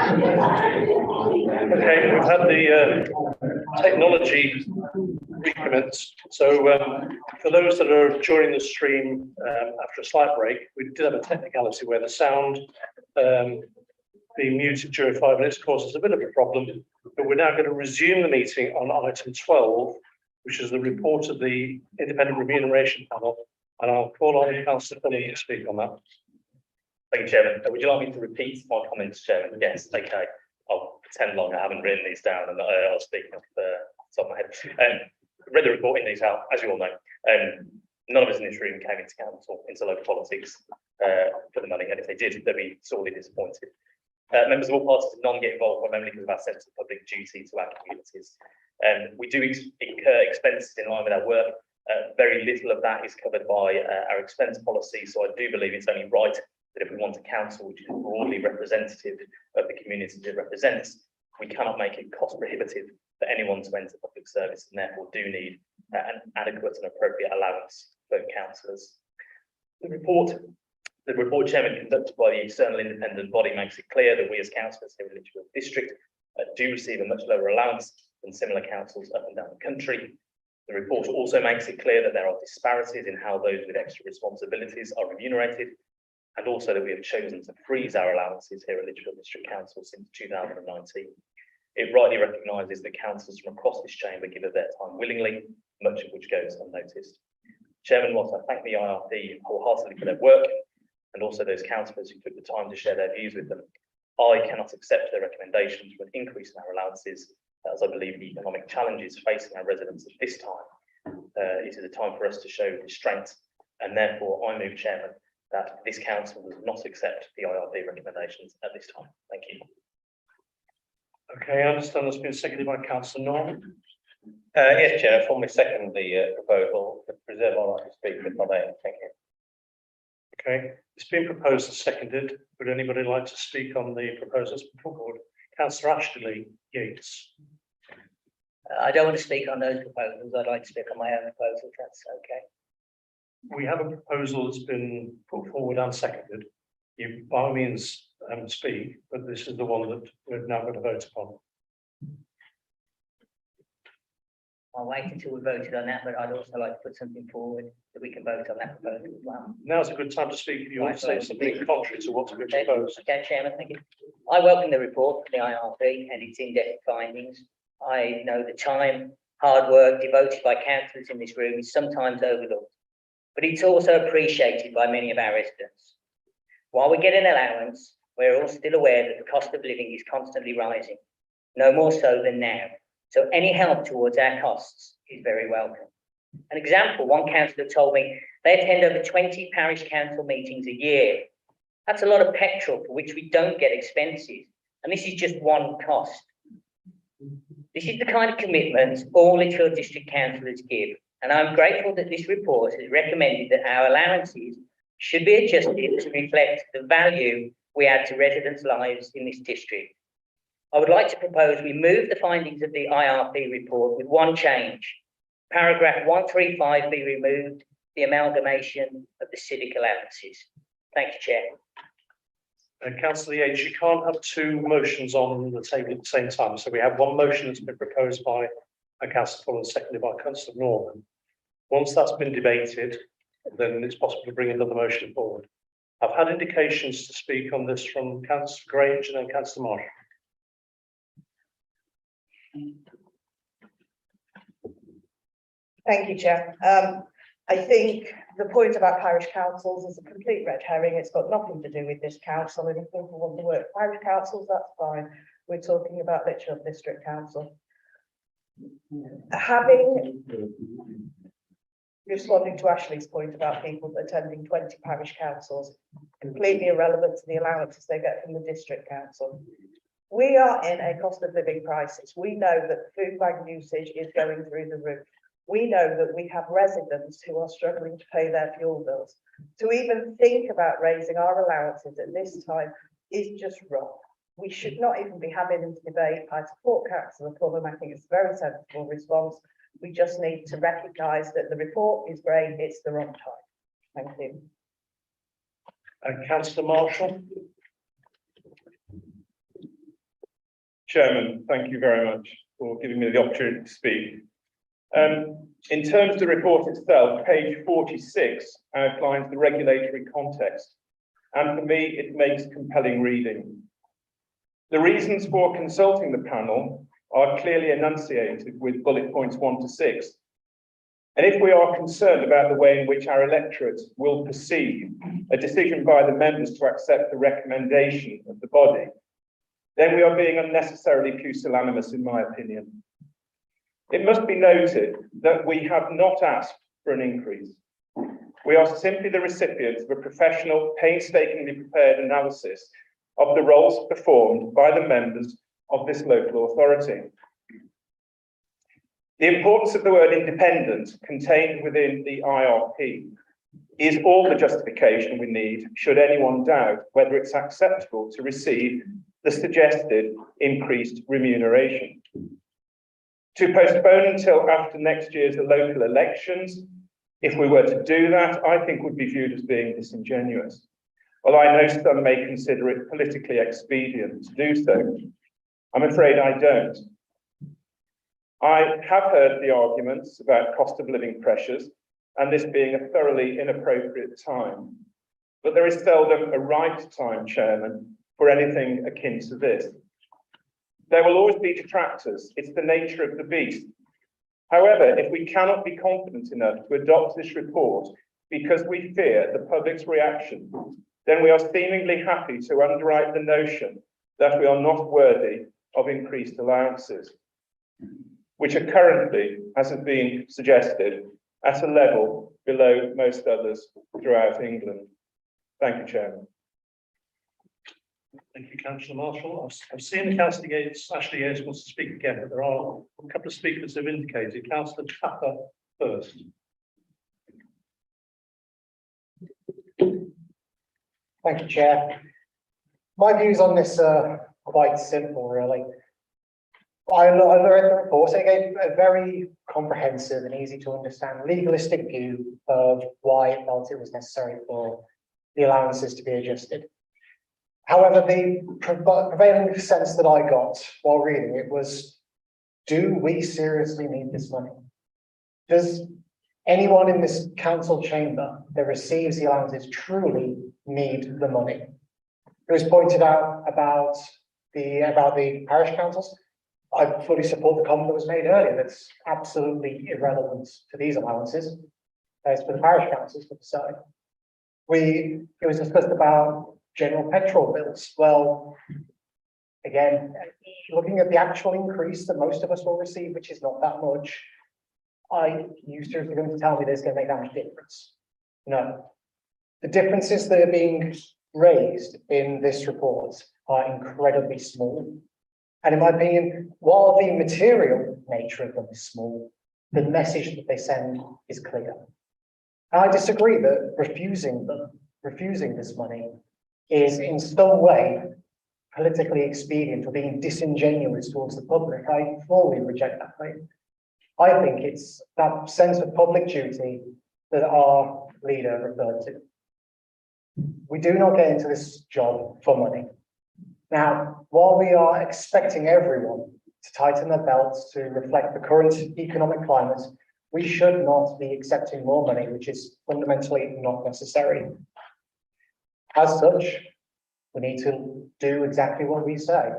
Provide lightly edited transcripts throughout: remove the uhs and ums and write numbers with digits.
Okay, we've had the technology recommence. So for those that are joining the stream after a slight break, we did have a technicality where the sound being muted during 5 minutes causes a bit of a problem, but we're now going to resume the meeting on item 12, which is the report of the Independent Remuneration Panel, and I'll call on Councillor Phillips to speak on that. Thank you, Chairman. Would you like me to repeat my comments, Chairman? Yes, okay. I'll pretend like I haven't written these down and I'll speak off the top of my head. Read the report in detail, as you all know. None of us in this room came into council, into local politics for the money, and if they did, they'd be sorely disappointed. Members of all parties did not get involved primarily because of our sense of public duty to our communities. We do incur expenses in line with our work. Very little of that is covered by our expense policy, so I do believe it's only right that if we want a council which is broadly representative of the communities it represents, we cannot make it cost prohibitive for anyone to enter public service, and therefore do need an adequate and appropriate allowance for councillors. The report, Chairman, conducted by the external independent body makes it clear that we as councillors here in Lichfield District do receive a much lower allowance than similar councils up and down the country. The report also makes it clear that there are disparities in how those with extra responsibilities are remunerated, and also that we have chosen to freeze our allowances here at Lichfield District Council since 2019. It rightly recognises that councillors from across this chamber give of their time willingly, much of which goes unnoticed. Chairman, whilst I thank the IRP wholeheartedly for their work, and also those councillors who took the time to share their views with them, I cannot accept their recommendations for an increase in our allowances, as I believe the economic challenges facing our residents at this time. It is a time for us to show restraint, and therefore I move, Chairman, that this council does not accept the IRP recommendations at this time. Thank you. Okay, I understand that's been seconded by Councillor Norman. Yes, Chair, I formally second the proposal to preserve our right to speak with my name. Thank you. Okay, it's been proposed and seconded. Would anybody like to speak on the proposals before board? Councillor Ashley Yates. I don't want to speak on those proposals. I'd like to speak on my own proposal, if that's okay. We have a proposal that's been put forward and seconded. You by all means speak, but this is the one that we're now going to vote upon. I'll wait until we voted on that, but I'd also like to put something forward that we can vote on that proposal as well. Now's a good time to speak if you want to say something contrary to what's been proposed. Okay, Chairman, thank you. I welcome the report from the IRP and its in-depth findings. I know the time, hard work devoted by councillors in this room is sometimes overlooked, but it's also appreciated by many of our residents. While we get an allowance, we're all still aware that the cost of living is constantly rising, no more so than now. So any help towards our costs is very welcome. An example, one councillor told me they attend over 20 parish council meetings a year. That's a lot of petrol for which we don't get expenses. And this is just one cost. This is the kind of commitment all Lichfield District councillors give. And I'm grateful that this report has recommended that our allowances should be adjusted to reflect the value we add to residents' lives in this district. I would like to propose we move the findings of the IRP report with one change. Paragraph 135 be removed, the amalgamation of the civic allowances. Thank you, Chair. Councillor Yates, you can't have two motions on the table at the same time. So we have one motion that's been proposed by Councillor Fuller and seconded by Councillor Norman. Once that's been debated, then it's possible to bring another motion forward. I've had indications to speak on this from Councillor Grange and then Councillor Marshall. Thank you, Chair. I think the point about parish councils is a complete red herring. It's got nothing to do with this council. And if people want to work parish councils, that's fine. We're talking about Lichfield District Council. Responding to Ashley's point about people attending 20 parish councils, completely irrelevant to the allowances they get from the district council. We are in a cost of living crisis. We know that food bank usage is going through the roof. We know that we have residents who are struggling to pay their fuel bills. To even think about raising our allowances at this time is just wrong. We should not even be having this debate. I support Councillor Fulham. I think it's a very sensible response. We just need to recognise that the report is great. It's the wrong time. Thank you. Councillor Marshall. Chairman, thank you very much for giving me the opportunity to speak. In terms of the report itself, page 46 outlines the regulatory context, and for me, it makes compelling reading. The reasons for consulting the panel are clearly enunciated with bullet points 1 to 6. And if we are concerned about the way in which our electorate will perceive a decision by the members to accept the recommendation of the body, then we are being unnecessarily pusillanimous, in my opinion. It must be noted that we have not asked for an increase. We are simply the recipients of a professional, painstakingly prepared analysis of the roles performed by the members of this local authority. The importance of the word independent contained within the IRP is all the justification we need should anyone doubt whether it's acceptable to receive the suggested increased remuneration. To postpone until after next year's local elections, if we were to do that, I think would be viewed as being disingenuous. Well, I know some may consider it politically expedient to do so. I'm afraid I don't. I have heard the arguments about cost of living pressures and this being a thoroughly inappropriate time. But there is seldom a right time, Chairman, for anything akin to this. There will always be detractors. It's the nature of the beast. However, if we cannot be confident enough to adopt this report because we fear the public's reaction, then we are seemingly happy to underwrite the notion that we are not worthy of increased allowances, which are currently, as has been suggested, at a level below most others throughout England. Thank you, Chairman. Thank you, Councillor Marshall. I've seen the Councillor Yates, Ashley Yates wants to speak again, but there are a couple of speakers who have indicated. Councillor Tapper first. Thank you, Chair. My views on this are quite simple, really. I read the report and it gave a very comprehensive and easy to understand legalistic view of why it felt it was necessary for the allowances to be adjusted. However, the prevailing sense that I got while reading it was, do we seriously need this money? Does anyone in this council chamber that receives the allowances truly need the money? It was pointed out about the parish councils. I fully support the comment that was made earlier. That's absolutely irrelevant to these allowances. It's for the parish councils to decide. It was discussed about general petrol bills. Well, again, looking at the actual increase that most of us will receive, which is not that much, you seriously going to tell me there's going to make that much difference? No. The differences that are being raised in this report are incredibly small. And in my opinion, while the material nature of them is small, the message that they send is clear. And I disagree that refusing this money is in some way politically expedient or being disingenuous towards the public. I fully reject that claim. I think it's that sense of public duty that our leader referred to. We do not get into this job for money. Now, while we are expecting everyone to tighten their belts to reflect the current economic climate, we should not be accepting more money, which is fundamentally not necessary. As such, we need to do exactly what we say.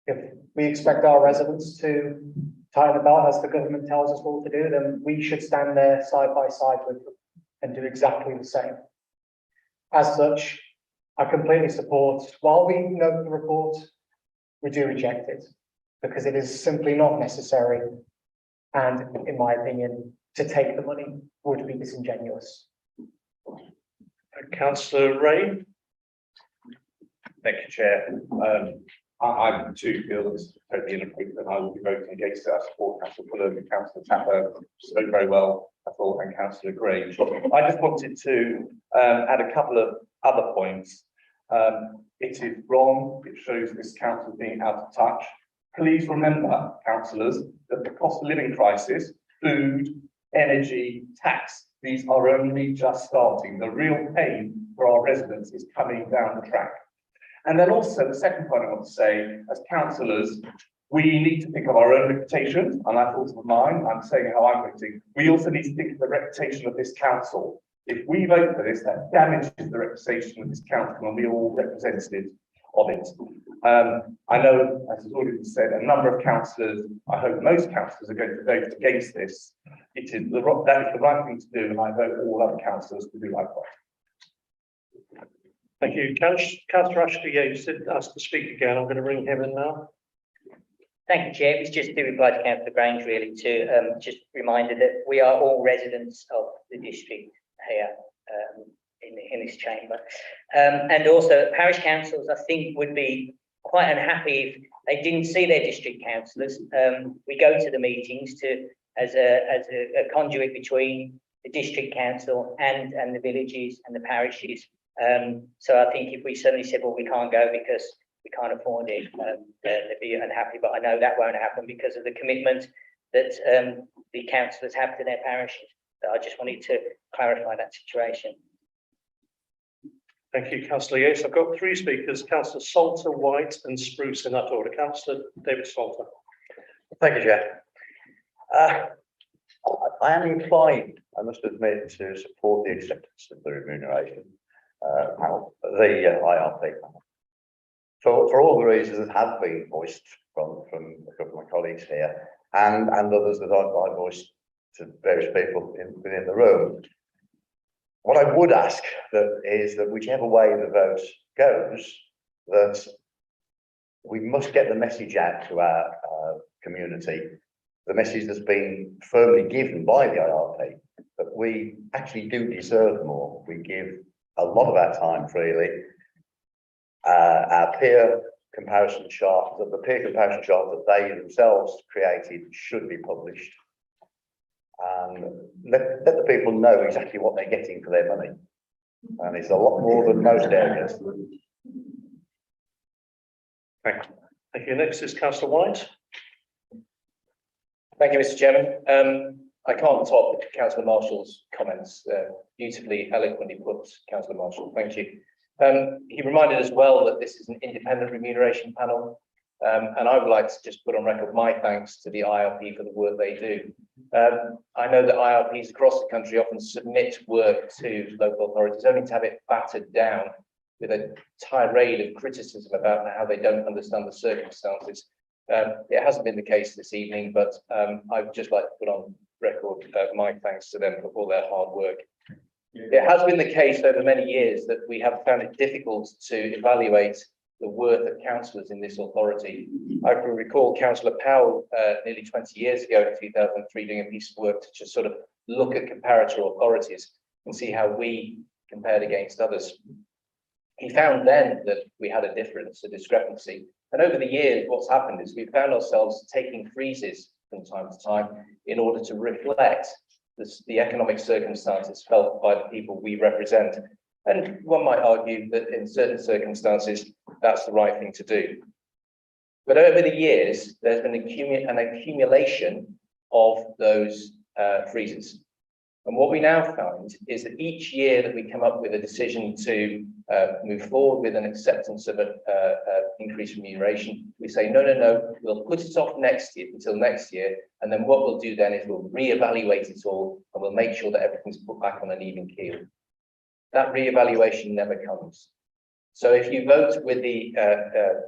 If we expect our residents to tighten the belt as the government tells us all to do, then we should stand there side by side with them and do exactly the same. As such, I completely support, while we note the report, we do reject it because it is simply not necessary. And in my opinion, to take the money would be disingenuous. Councillor Ray. Thank you, Chair. I too feel that this is totally inappropriate and I will be voting against it. I support Councillor Fulham and Councillor Tapper spoke very well, I thought, and Councillor Grange. I just wanted to add a couple of other points. It is wrong. It shows this council being out of touch. Please remember, councillors, that the cost of living crisis, food, energy, tax, these are only just starting. The real pain for our residents is coming down the track. And then also the second point I want to say, as councillors, We need to think of our own reputation, and I thought of mine. I'm saying how I'm voting. We also need to think of the reputation of this council. If we vote for this, that damages the reputation of this council, and we are all representatives of it. I know, as has already been said, a number of councillors, I hope most councillors are going to vote against this. That is the right thing to do, and I vote all other councillors to do likewise. Thank you. Councillor Ashley Yates did ask to speak again. I'm going to bring him in now. Thank you, Chair. It was just to reply to Councillor Grange, really, to just reminder that we are all residents of the district here in this chamber. And also parish councils, I think, would be quite unhappy if they didn't see their district councillors. We go to the meetings as a conduit between the district council and the villages and the parishes. So I think if we suddenly said, well, we can't go because we can't afford it, they'd be unhappy. But I know that won't happen because of the commitment that the councillors have to their parishes. So I just wanted to clarify that situation. Thank you, Councillor Yates. I've got three speakers, Councillor Salter, White and Spruce in that order. Councillor David Salter. Thank you, Chair. I am inclined, I must admit, to support the acceptance of the remuneration panel, the IRP panel. For all the reasons that have been voiced from a couple of my colleagues here and others that I voiced to various people within the room. What I would ask is that whichever way the vote goes, that we must get the message out to our community, the message that's been firmly given by the IRP, that we actually do deserve more. We give a lot of our time freely. Our peer comparison chart, the peer comparison chart that they themselves created should be published. And let the people know exactly what they're getting for their money. And it's a lot more than most areas. Thank you. Thank you. Next is Councillor White. Thank you, Mr. Chairman. I can't top Councillor Marshall's comments. Beautifully, eloquently put, Councillor Marshall. Thank you. He reminded us well that this is an independent remuneration panel. And I would like to just put on record my thanks to the IRP for the work they do. I know that IRPs across the country often submit work to local authorities only to have it battered down with a tirade of criticism about how they don't understand the circumstances. It hasn't been the case this evening, but I'd just like to put on record my thanks to them for all their hard work. It has been the case over many years that we have found it difficult to evaluate the worth of councillors in this authority. I can recall Councillor Powell nearly 20 years ago in 2003 doing a piece of work to just sort of look at comparator authorities and see how we compared against others. He found then that we had a difference, a discrepancy. And over the years, what's happened is we've found ourselves taking freezes from time to time in order to reflect the economic circumstances felt by the people we represent. And one might argue that in certain circumstances, that's the right thing to do. But over the years, there's been an accumulation of those freezes. And what we now find is that each year that we come up with a decision to move forward with an acceptance of an increased remuneration, we say, no, we'll put it off next year until next year. And then what we'll do then is we'll reevaluate it all and we'll make sure that everything's put back on an even keel. That reevaluation never comes. So if you vote with the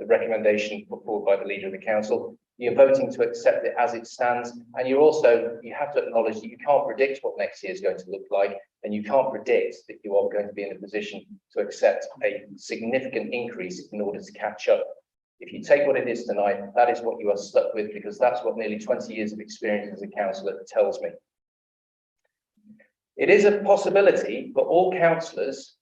recommendation put forward by the leader of the council, you're voting to accept it as it stands. And you have to acknowledge that you can't predict what next year is going to look like. And you can't predict that you are going to be in a position to accept a significant increase in order to catch up. If you take what it is tonight, that is what you are stuck with, because that's what nearly 20 years of experience as a councillor tells me. It is a possibility for all councillors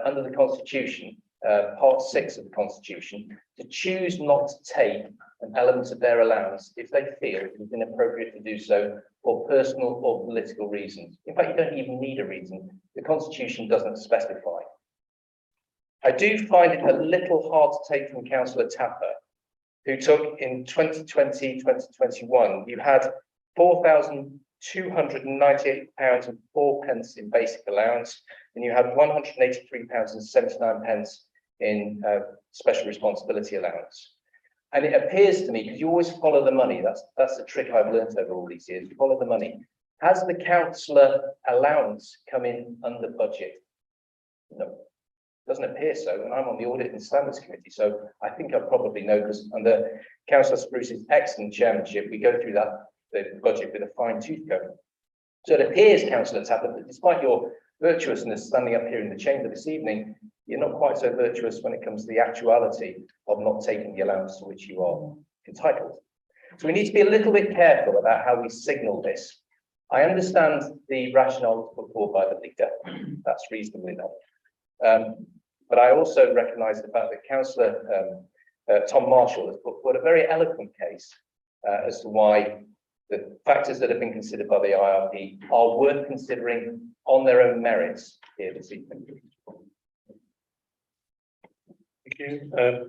under the Constitution, Part 6 of the Constitution, to choose not to take an element of their allowance if they feel it is inappropriate to do so for personal or political reasons. In fact, you don't even need a reason. The Constitution doesn't specify. I do find it a little hard to take from Councillor Tapper, who took in 2020-2021, you had £4,298.04 in basic allowance, and you had £183.79 in special responsibility allowance. And it appears to me, because you always follow the money, that's the trick I've learned over all these years, follow the money. Has the councillor allowance come in under budget? No, doesn't appear so, and I'm on the Audit and Standards Committee, so I think I probably know, because under Councillor Spruce's excellent chairmanship, we go through the budget with a fine tooth comb. So it appears, Councillor Tapper, that despite your virtuousness standing up here in the chamber this evening, you're not quite so virtuous when it comes to the actuality of not taking the allowance to which you are entitled. So we need to be a little bit careful about how we signal this. I understand the rationale put forward by the leader. That's reasonable enough. But I also recognise the fact that Councillor Tom Marshall has put forward a very eloquent case as to why the factors that have been considered by the IRP are worth considering on their own merits here this evening. Thank you.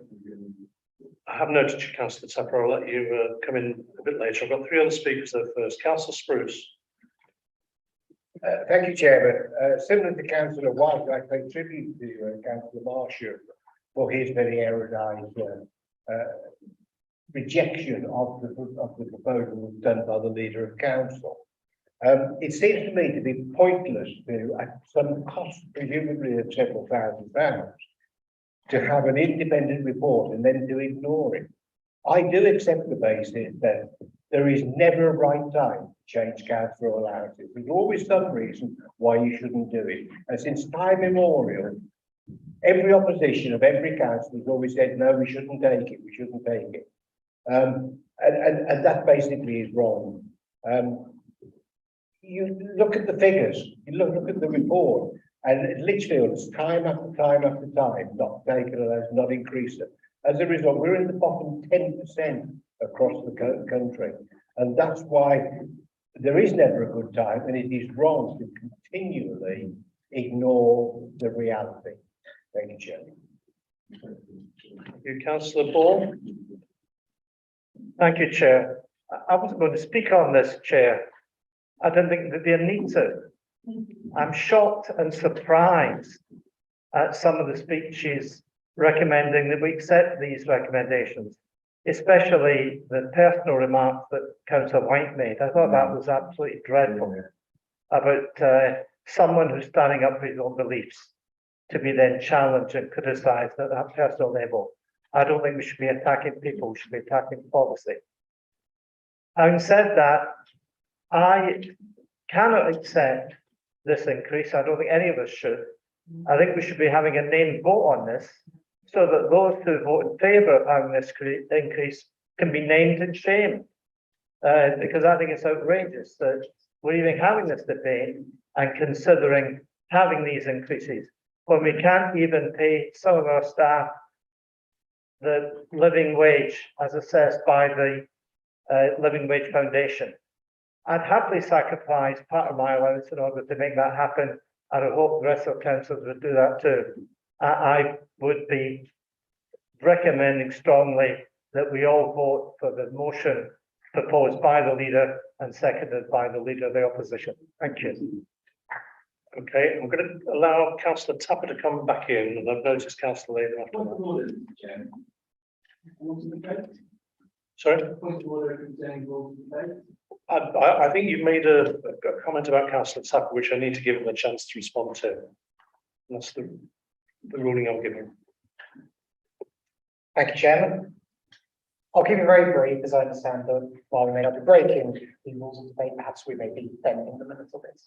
I have noted you, Councillor Tapper. I'll let you come in a bit later. I've got three other speakers there first. Councillor Spruce. Thank you, Chairman. Similar to Councillor White, I pay tribute to Councillor Marshall for his very erudite rejection of the proposal done by the Leader of Council. It seems to me to be pointless to, at some cost presumably of several £1,000s, to have an independent report and then to ignore it. I do accept the basis that there is never a right time to change council allowances. There's always some reason why you shouldn't do it. And since time immemorial, every opposition of every council has always said, no, we shouldn't take it, we shouldn't take it. And that basically is wrong. You look at the figures, you look at the report, and Lichfield has time after time after time not taken allowance, not increased it. As a result, we're in the bottom 10% across the country. And that's why there is never a good time, and it is wrong to continually ignore the reality. Thank you, Chairman. Thank you, Councillor Ball. Thank you, Chair. I wasn't going to speak on this, Chair. I don't think that they need to. I'm shocked and surprised at some of the speeches recommending that we accept these recommendations, especially the personal remarks that Councillor White made. I thought that was absolutely dreadful about someone who's standing up for his own beliefs to be then challenged and criticised at that personal level. I don't think we should be attacking people, we should be attacking policy. Having said that, I cannot accept this increase. I don't think any of us should. I think we should be having a named vote on this so that those who vote in favour of having this increase can be named and shamed. Because I think it's outrageous that we're even having this debate and considering having these increases when we can't even pay some of our staff the living wage as assessed by the Living Wage Foundation. I'd happily sacrifice part of my allowance in order to make that happen, and I hope the rest of councillors would do that too. I would be recommending strongly that we all vote for the motion proposed by the leader and seconded by the leader of the opposition. Thank you. Okay, I'm going to allow Councillor Tapper to come back in, and I've noticed Councillor Latham after that. Sorry? I think you've made a comment about Councillor Tapper, which I need to give him a chance to respond to. And that's the ruling I'm giving. Thank you, Chairman. I'll keep it very brief, as I understand that while we may not be breaking the rules of debate, perhaps we may be bending them a little bit.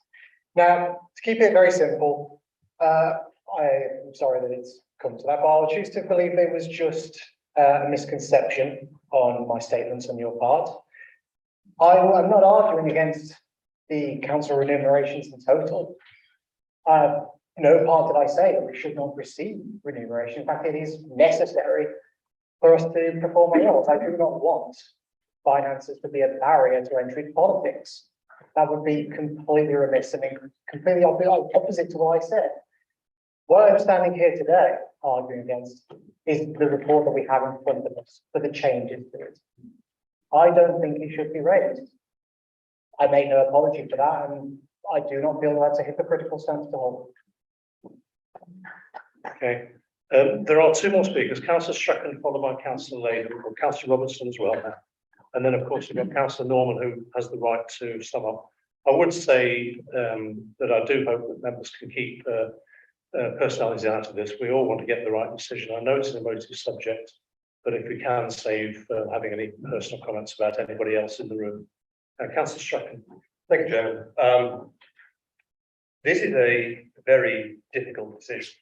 Now, to keep it very simple, I'm sorry that it's come to that, but I'll choose to believe it was just a misconception on my statements on your part. I'm not arguing against the council remunerations in total. No part did I say that we should not receive remuneration. In fact, it is necessary for us to perform our roles. I do not want finances to be a barrier to entry to politics. That would be completely remiss and completely opposite to what I said. What I'm standing here today arguing against is the report that we have in front of us for the changes to it. I don't think it should be raised. I make no apology for that, and I do not feel that's a hypocritical stance to hold. Okay, There are two more speakers, Councillor Strachan, followed by Councillor Latham, or Councillor Robertson as well now. And then, of course, we've got Councillor Norman, who has the right to sum up. I would say that I do hope that members can keep personalities out of this. We all want to get the right decision. I know it's an emotive subject, but if we can save having any personal comments about anybody else in the room. Councillor Strachan. Thank you, Chairman. This is a very difficult decision,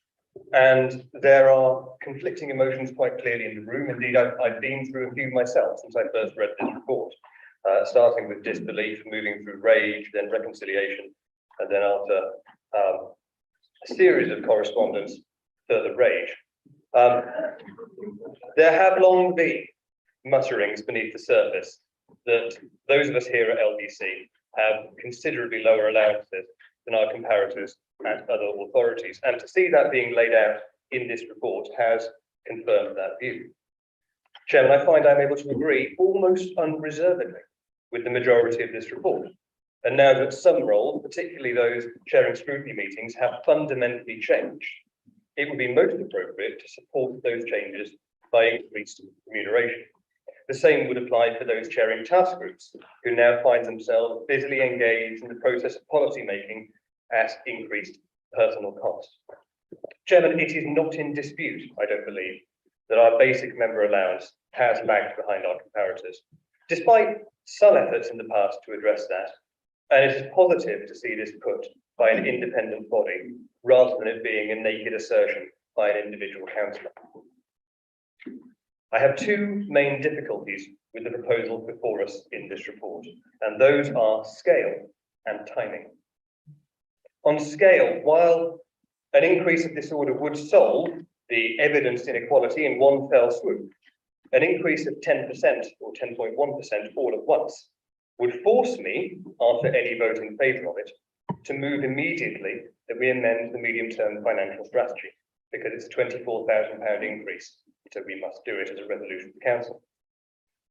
and there are conflicting emotions quite clearly in the room. Indeed, I've been through a few myself since I first read this report, starting with disbelief, moving through rage, then reconciliation, and then after a series of correspondence, further rage. There have long been mutterings beneath the surface that those of us here at LBC have considerably lower allowances than our comparators at other authorities. And to see that being laid out in this report has confirmed that view. Chairman, I find I'm able to agree almost unreservedly with the majority of this report. And now that some roles, particularly those chairing scrutiny meetings, have fundamentally changed, it would be most appropriate to support those changes by increased remuneration. The same would apply for those chairing task groups who now find themselves busily engaged in the process of policy making at increased personal cost. Chairman, it is not in dispute, I don't believe, that our basic member allowance has lagged behind our comparators, despite some efforts in the past to address that. And it is positive to see this put by an independent body rather than it being a naked assertion by an individual councillor. I have two main difficulties with the proposal before us in this report, and those are scale and timing. On scale, while an increase of this order would solve the evidence inequality in one fell swoop, an increase of 10% or 10.1% all at once would force me, after any vote in favour of it, to move immediately that we amend the medium-term financial strategy, because it's a £24,000 increase, so we must do it as a resolution of the council.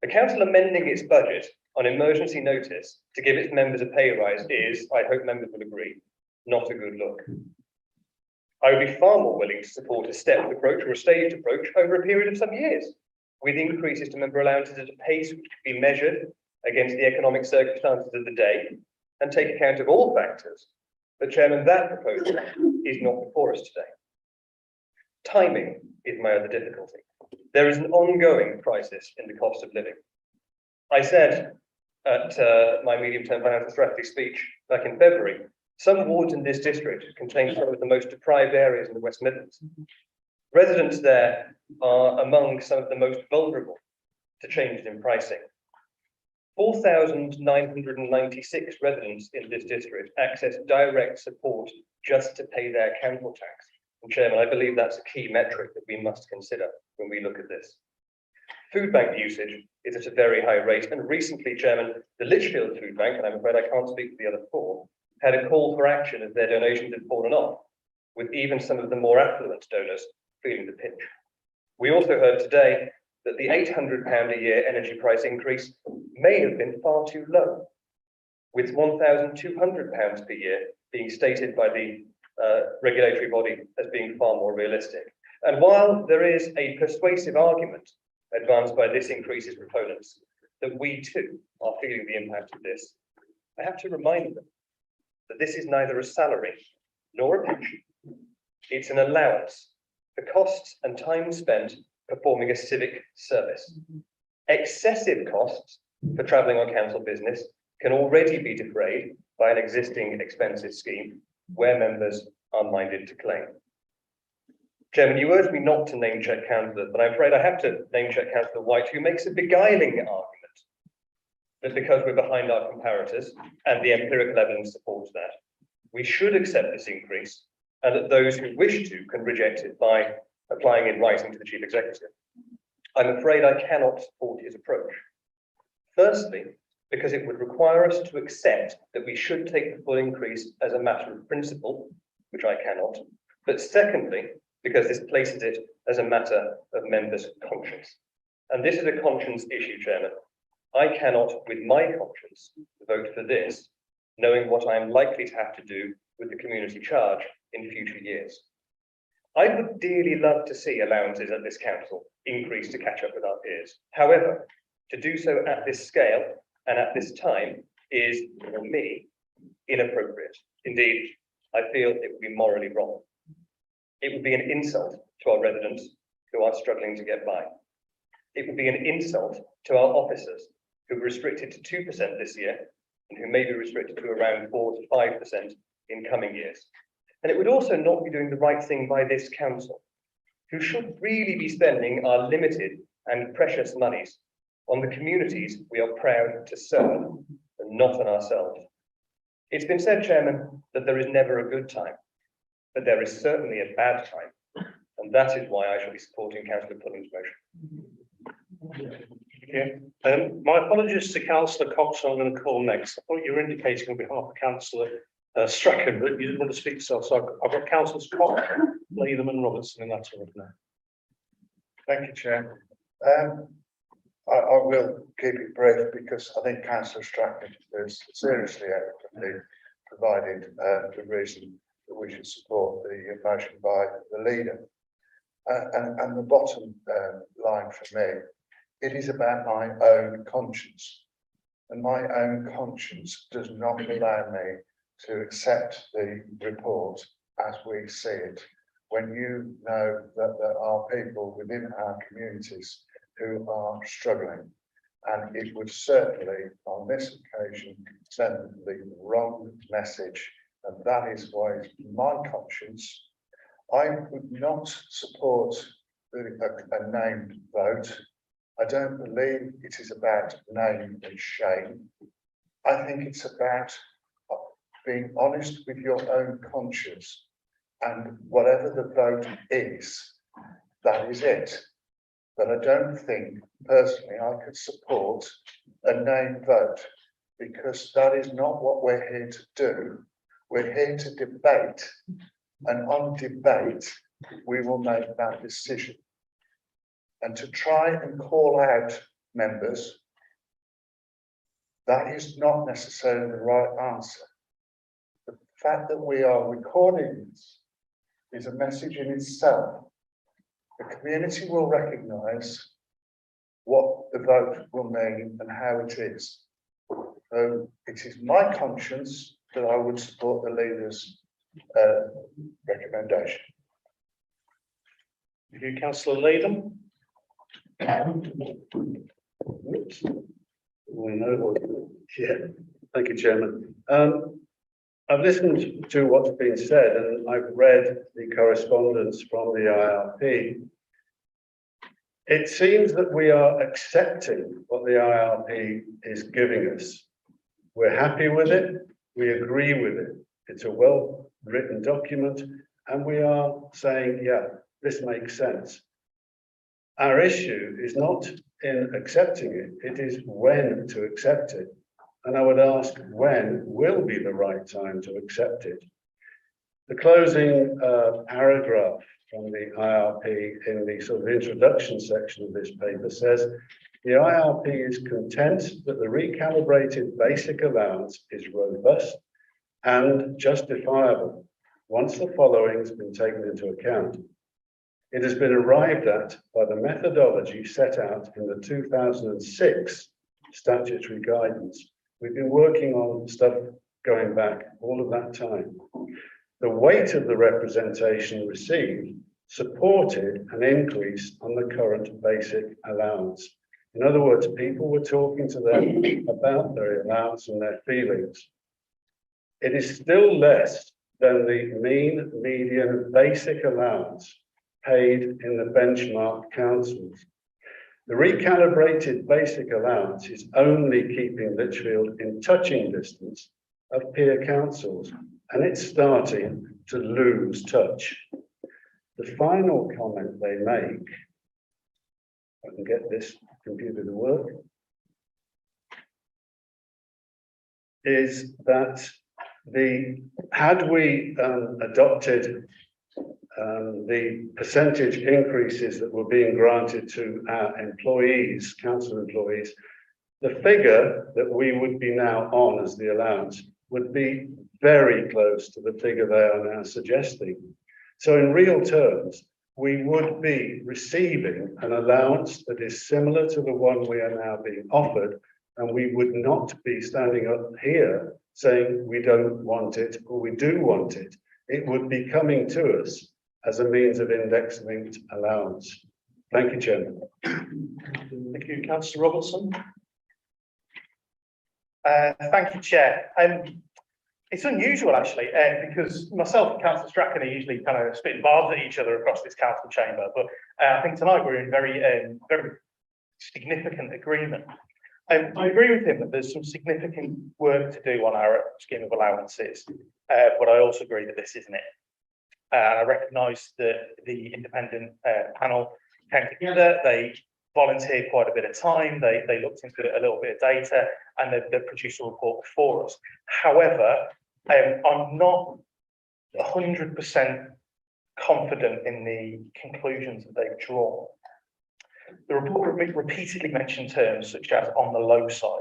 The council amending its budget on emergency notice to give its members a pay rise is, I hope members will agree, not a good look. I would be far more willing to support a stepped approach or a staged approach over a period of some years, with increases to member allowances at a pace which could be measured against the economic circumstances of the day and take account of all factors. But Chairman, that proposal is not before us today. Timing is my other difficulty. There is an ongoing crisis in the cost of living. I said at my medium-term financial strategy speech back in February, some wards in this district contain some of the most deprived areas in the West Midlands. Residents there are among some of the most vulnerable to changes in pricing. 4,996 residents in this district access direct support just to pay their council tax. And Chairman, I believe that's a key metric that we must consider when we look at this. Food bank usage is at a very high rate, and recently, Chairman, the Lichfield Food Bank, and I'm afraid I can't speak for the other four, had a call for action as their donations had fallen off, with even some of the more affluent donors feeling the pinch. We also heard today that the £800 a year energy price increase may have been far too low, with £1,200 per year being stated by the regulatory body as being far more realistic. And while there is a persuasive argument advanced by this increase's proponents that we too are feeling the impact of this, I have to remind them that this is neither a salary nor a pension. It's an allowance for costs and time spent performing a civic service. Excessive costs for travelling on council business can already be defrayed by an existing expenses scheme where members are minded to claim. Chairman, you urged me not to name check councillors, but I'm afraid I have to name check Councillor White, who makes a beguiling argument that because we're behind our comparators and the empirical evidence supports that, we should accept this increase and that those who wish to can reject it by applying in writing to the Chief Executive. I'm afraid I cannot support his approach. Firstly, because it would require us to accept that we should take the full increase as a matter of principle, which I cannot. But secondly, because this places it as a matter of members' conscience. And this is a conscience issue, Chairman. I cannot, with my conscience, vote for this, knowing what I am likely to have to do with the community charge in future years. I would dearly love to see allowances at this council increase to catch up with our peers. However, to do so at this scale and at this time is, for me, inappropriate. Indeed, I feel it would be morally wrong. It would be an insult to our residents who are struggling to get by. It would be an insult to our officers who were restricted to 2% this year and who may be restricted to around 4 to 5% in coming years. And it would also not be doing the right thing by this council, who should really be spending our limited and precious monies on the communities we are proud to serve and not on ourselves. It's been said, Chairman, that there is never a good time, but there is certainly a bad time. And that is why I shall be supporting Councillor Pulling's motion. My apologies to Councillor Cox, who I'm going to call next. I thought you were indicating on behalf of Councillor Strachan, but you didn't want to speak, so I've got Councillors Cox, Latham and Robertson in that order now. Thank you, Chair. I will keep it brief because I think Councillor Strachan has seriously adequately provided the reason that we should support the motion by the leader. And the bottom line for me, it is about my own conscience. And my own conscience does not allow me to accept the report as we see it, when you know that there are people within our communities who are struggling. And it would certainly, on this occasion, send the wrong message. And that is why my conscience, I would not support a named vote. I don't believe it is about name and shame. I think it's about being honest with your own conscience, and whatever the vote is, that is it. But I don't think personally I could support a name vote, because that is not what we're here to do. We're here to debate, and on debate, we will make that decision. And to try and call out members, that is not necessarily the right answer. The fact that we are recording this is a message in itself. The community will recognise what the vote will mean and how it is. So it is my conscience that I would support the leader's recommendation. Thank you, Councillor Latham. Thank you, Chairman. I've listened to what's been said and I've read the correspondence from the IRP. It seems that we are accepting what the IRP is giving us. We're happy with it. We agree with it. It's a well-written document and we are saying, yeah, this makes sense. Our issue is not in accepting it, it is when to accept it. And I would ask, when will be the right time to accept it? The closing paragraph from the IRP in the sort of introduction section of this paper says, the IRP is content that the recalibrated basic allowance is robust and justifiable once the following has been taken into account. It has been arrived at by the methodology set out in the 2006 statutory guidance. We've been working on stuff going back all of that time. The weight of the representation received supported an increase on the current basic allowance. In other words, people were talking to them about their allowance and their feelings. It is still less than the mean median basic allowance paid in the benchmark councils. The recalibrated basic allowance is only keeping Lichfield in touching distance of peer councils, and it's starting to lose touch. The final comment they make, I can get this computer to work, is that had we adopted the percentage increases that were being granted to our employees, council employees, the figure that we would be now on as the allowance would be very close to the figure they are now suggesting. So in real terms, we would be receiving an allowance that is similar to the one we are now being offered, and we would not be standing up here saying we don't want it or we do want it. It would be coming to us as a means of index-linked allowance. Thank you, Chairman. Thank you, Councillor Robertson. Thank you, Chair. It's unusual actually, because myself and Councillor Strachan are usually kind of spitting barbs at each other across this council chamber, but I think tonight we're in very significant agreement. I agree with him that there's some significant work to do on our scheme of allowances, but I also agree that this isn't it. I recognise that the independent panel came together, they volunteered quite a bit of time, they looked into a little bit of data, and they produced a report for us. However, I'm not 100% confident in the conclusions that they've drawn. The report repeatedly mentioned terms such as on the low side,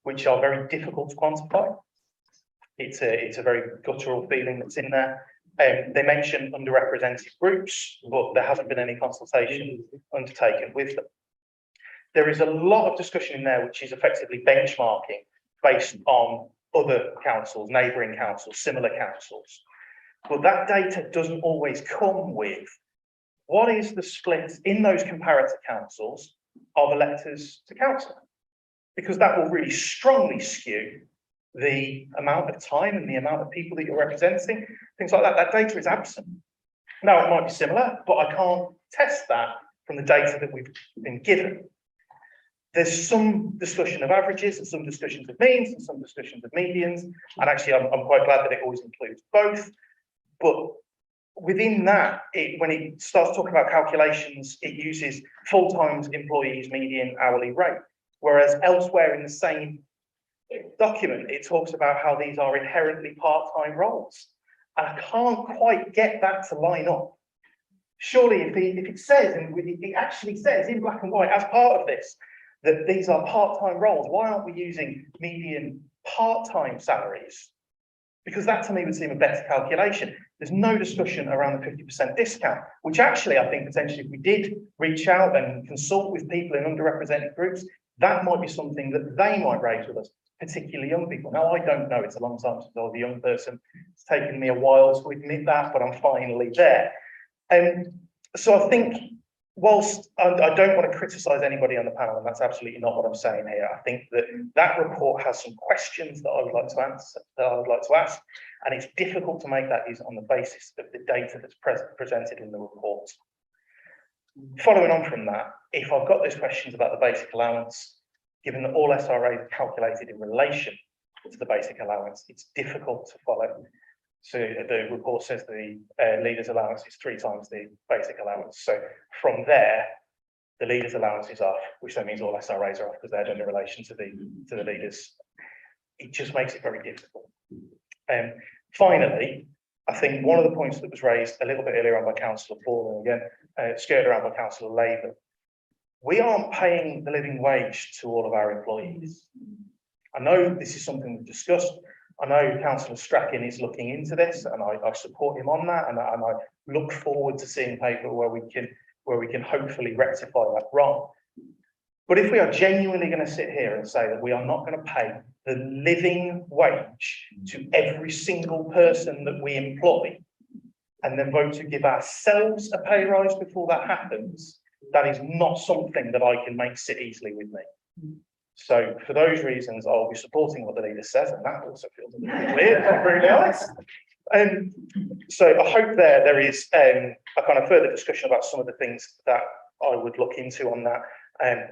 which are very difficult to quantify. It's a very guttural feeling that's in there. They mention underrepresented groups, but there hasn't been any consultation undertaken with them. There is a lot of discussion in there, which is effectively benchmarking based on other councils, neighbouring councils, similar councils. But that data doesn't always come with what is the split in those comparator councils of electors to council, because that will really strongly skew the amount of time and the amount of people that you're representing, things like that. That data is absent. Now, it might be similar, but I can't test that from the data that we've been given. There's some discussion of averages and some discussions of means and some discussions of medians. And actually, I'm quite glad that it always includes both. But within that, when it starts talking about calculations, it uses full-time employees median hourly rate. Whereas elsewhere in the same document, it talks about how these are inherently part-time roles. And I can't quite get that to line up. Surely if it says, and it actually says in black and white as part of this, that these are part-time roles, why aren't we using median part-time salaries? Because that to me would seem a better calculation. There's no discussion around the 50% discount, which actually I think potentially if we did reach out and consult with people in underrepresented groups, that might be something that they might raise with us, particularly young people. Now, I don't know, it's a long time since I was a young person. It's taken me a while to admit that, but I'm finally there. So I think, whilst I don't want to criticise anybody on the panel, and that's absolutely not what I'm saying here, I think that that report has some questions that I would like to answer, that I would like to ask, and it's difficult to make that on the basis of the data that's presented in the report. Following on from that, if I've got those questions about the basic allowance, given that all SRAs are calculated in relation to the basic allowance, it's difficult to follow. So the report says the leader's allowance is 3 times the basic allowance. So from there, the leader's allowance is off, which then means all SRAs are off because they're done in relation to the leaders. It just makes it very difficult. Finally, I think one of the points that was raised a little bit earlier on by Councillor Paul, and again, skirted around by Councillor Labour, we aren't paying the living wage to all of our employees. I know this is something we've discussed. I know Councillor Strachan is looking into this, and I support him on that, and I look forward to seeing paper where we can hopefully rectify that wrong. But if we are genuinely going to sit here and say that we are not going to pay the living wage to every single person that we employ, and then vote to give ourselves a pay rise before that happens, that is not something that I can make sit easily with me. So for those reasons, I'll be supporting what the leader says, and that also feels a little bit weird, if I'm really honest. So I hope there is a kind of further discussion about some of the things that I would look into on that.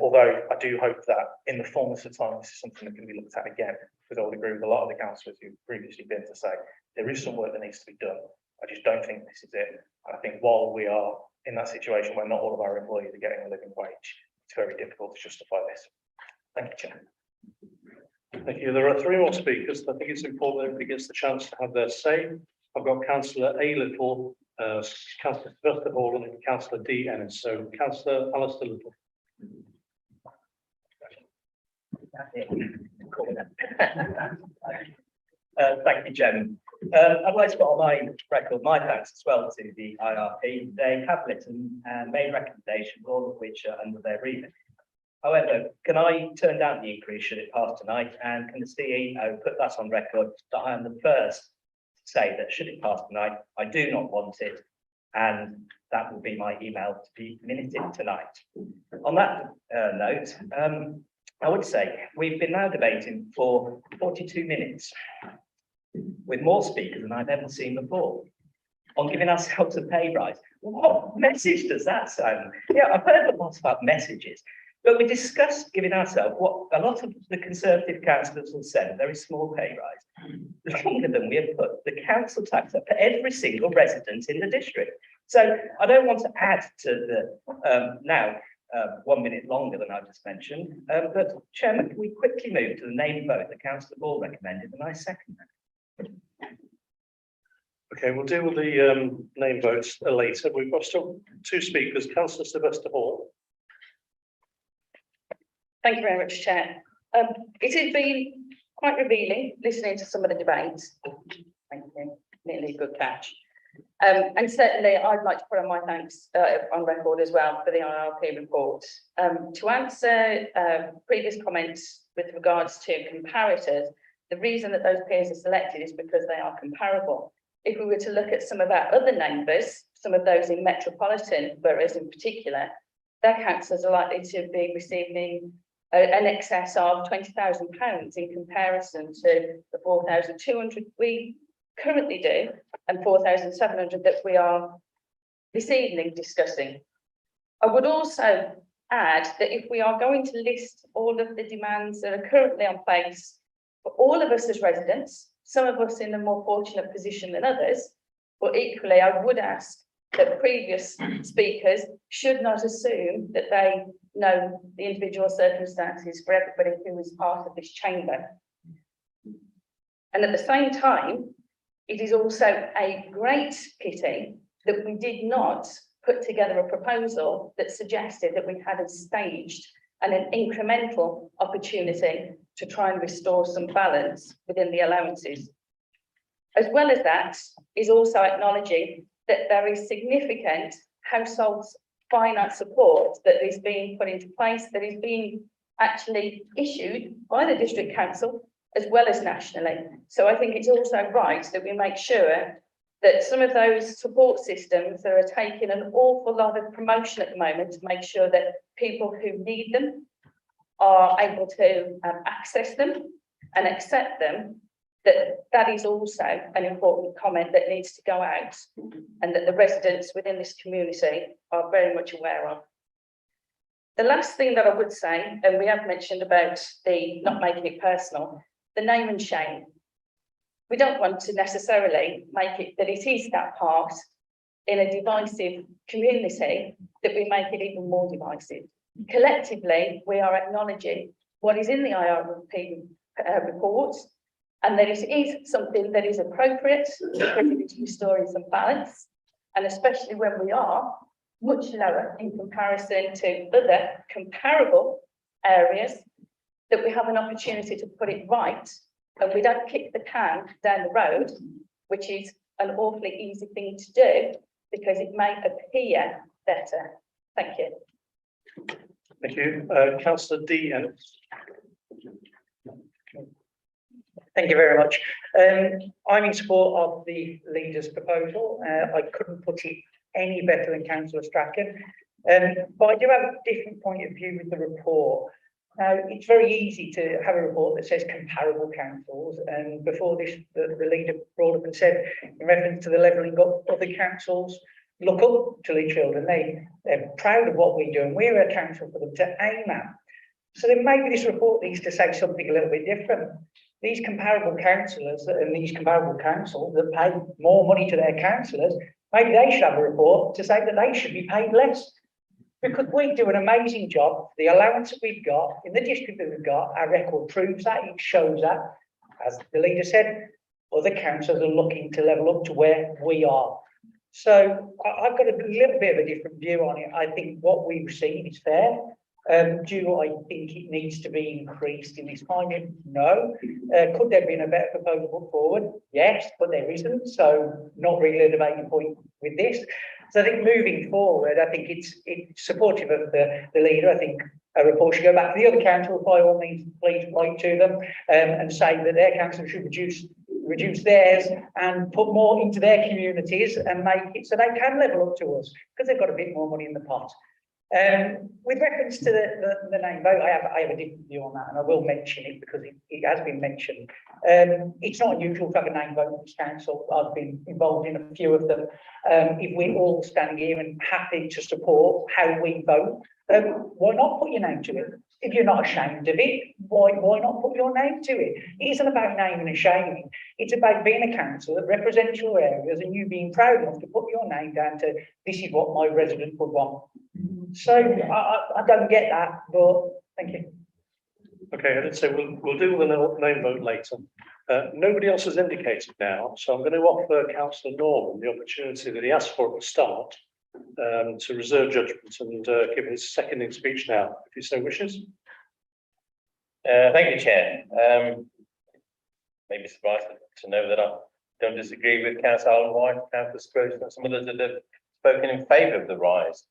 Although I do hope that in the fullness of time, this is something that can be looked at again, because I would agree with a lot of the councillors who've previously been to say there is some work that needs to be done. I just don't think this is it. And I think while we are in that situation where not all of our employees are getting a living wage, it's very difficult to justify this. Thank you, Chair. Thank you. There are 3 more speakers. I think it's important that everybody gets the chance to have their say. I've got Councillor A. Little, Councillor Firstable, and Councillor D. Ennis. So Councillor Alistair Little. Thank you, Chairman. I'd like to put on my record my thanks as well to the IRP. They have written and made recommendations, all of which are under their remit. However, can I turn down the increase should it pass tonight? And can the CEO put that on record that I am the first to say that should it pass tonight, I do not want it. And that will be my email to be minuted tonight. On that note, I would say we've been now debating for 42 minutes with more speakers than I've ever seen before on giving ourselves a pay rise. What message does that send? Yeah, I've heard a lot about messages, but we discussed giving ourselves what a lot of the Conservative councillors have said, a very small pay rise. Longer than we have put the council tax up for every single resident in the district. So I don't want to add to the now 1 minute longer than I just mentioned, but Chairman, can we quickly move to the name vote that Councillor Ball recommended, and I second that. Okay, we'll deal with the name votes later. We've got still two speakers, Councillor Sylvester Hall. Thank you very much, Chair. It has been quite revealing listening to some of the debates. Thank you, nearly a good catch. And certainly I'd like to put on my thanks on record as well for the IRP report. To answer previous comments with regards to comparators, the reason that those peers are selected is because they are comparable. If we were to look at some of our other neighbours, some of those in metropolitan boroughs in particular, their councillors are likely to be receiving an excess of £20,000 in comparison to the 4,200 we currently do and 4,700 that we are this evening discussing. I would also add that if we are going to list all of the demands that are currently on place for all of us as residents, some of us in a more fortunate position than others, but equally I would ask that previous speakers should not assume that they know the individual circumstances for everybody who is part of this chamber. And at the same time, it is also a great pity that we did not put together a proposal that suggested that we had a staged and an incremental opportunity to try and restore some balance within the allowances. As well as that is also acknowledging that there is significant household finance support that is being put into place, that is being actually issued by the district council as well as nationally. So I think it's also right that we make sure that some of those support systems that are taking an awful lot of promotion at the moment to make sure that people who need them are able to access them and accept them, that is also an important comment that needs to go out and that the residents within this community are very much aware of. The last thing that I would say, and we have mentioned about the not making it personal, the name and shame. We don't want to necessarily make it that it is that part in a divisive community that we make it even more divisive. Collectively, we are acknowledging what is in the IRP report and that it is something that is appropriate because it is restoring some balance, and especially when we are much lower in comparison to other comparable areas, that we have an opportunity to put it right and we don't kick the can down the road, which is an awfully easy thing to do because it may appear better. Thank you. Thank you. Councillor D. Ennis. Thank you very much. I'm in support of the leader's proposal. I couldn't put it any better than Councillor Strachan. But I do have a different point of view with the report. Now, it's very easy to have a report that says comparable councils, and before this, the leader brought up and said, in reference to the levelling up, other councils look up to each other, and they're proud of what we do, and we're a council for them to aim at. So then maybe this report needs to say something a little bit different. These comparable councillors and these comparable councils that pay more money to their councillors, maybe they should have a report to say that they should be paid less. Because we do an amazing job. The allowance that we've got in the district that we've got, our record proves that, it shows that. As the leader said, other councils are looking to level up to where we are. So I've got a little bit of a different view on it. I think what we've seen is fair. Do I think it needs to be increased in this time? No. Could there have been a better proposal put forward? Yes, but there isn't, so not really a debating point with this. So I think moving forward, I think it's supportive of the leader. I think a report should go back to the other council, by all means, please write to them and say that their council should reduce theirs and put more into their communities and make it so they can level up to us, because they've got a bit more money in the pot. With reference to the name vote, I have a different view on that, and I will mention it because it has been mentioned. It's not unusual to have a name vote in this council. I've been involved in a few of them. If we're all standing here and happy to support how we vote, why not put your name to it? If you're not ashamed of it, why not put your name to it? It isn't about naming and shaming. It's about being a council that represents your areas and you being proud enough to put your name down to, this is what my residents would want. So I don't get that, but thank you. Okay, I did say we'll do the name vote later. Nobody else has indicated now, so I'm going to offer Councillor Norman the opportunity that he asked for at the start to reserve judgment and give his seconding speech now, if he so wishes. Thank you, Chair. Maybe surprised to know that I don't disagree with Councillor Alan White, Councillor Spruce, and some others that have spoken in favour of the rise.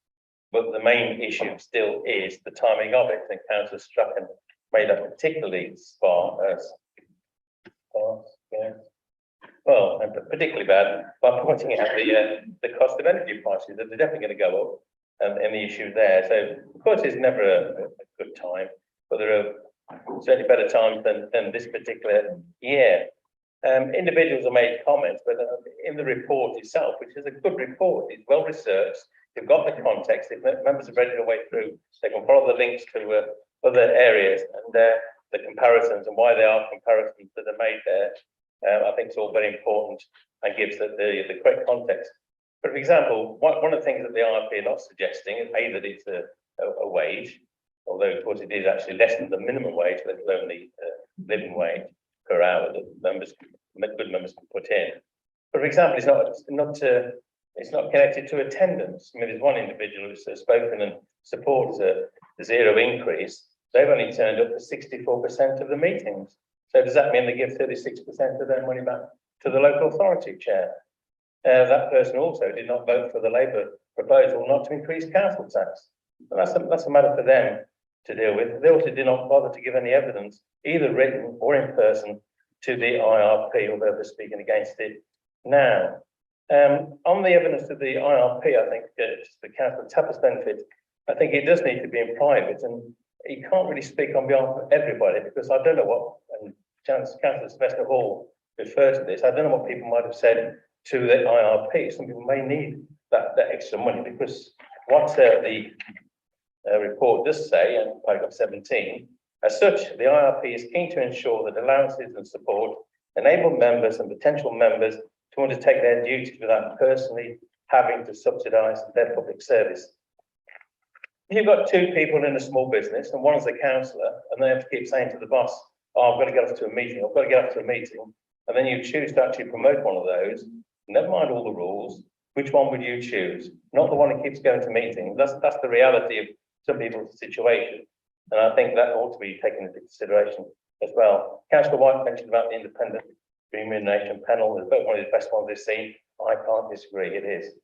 But the main issue still is the timing of it. I think Councillor Strachan made a particularly particularly bad by pointing out the cost of energy prices, that they're definitely going to go up, and the issue there. So of course it's never a good time, but there are certainly better times than this particular year. Individuals have made comments, but in the report itself, which is a good report, it's well researched, they've got the context, if members have read their way through, they can follow the links to other areas and the comparisons and why they are comparisons that are made there. I think it's all very important and gives the correct context. But for example, one of the things that the IRP are not suggesting is that it's a wage, although of course it is actually less than the minimum wage, let alone the living wage per hour that good members can put in. But for example, it's not connected to attendance. I mean, there's one individual who's spoken and supports the zero increase. They've only turned up for 64% of the meetings. So does that mean they give 36% of their money back to the local authority, Chair? That person also did not vote for the Labour proposal not to increase council tax. And that's a matter for them to deal with. They also did not bother to give any evidence, either written or in person, to the IRP, although they're speaking against it now. On the evidence of the IRP, I think the Councillor Tapper's benefit, I think it does need to be in private, and he can't really speak on behalf of everybody, because I don't know what, and Councillor Sylvester Hall referred to this, I don't know what people might have said to the IRP. Some people may need that extra money, because what the report does say, in paragraph 17, as such, the IRP is keen to ensure that allowances and support enable members and potential members to undertake their duties without personally having to subsidise their public service. If you've got two people in a small business and one's a councillor and they have to keep saying to the boss, oh, I've got to get off to a meeting, I've got to get off to a meeting, and then you choose to actually promote one of those, never mind all the rules, which one would you choose? Not the one who keeps going to meetings. That's the reality of some people's situation. And I think that ought to be taken into consideration as well. Councillor White mentioned about the independent remuneration panel. It's about one of the best ones they've seen. I can't disagree, it is.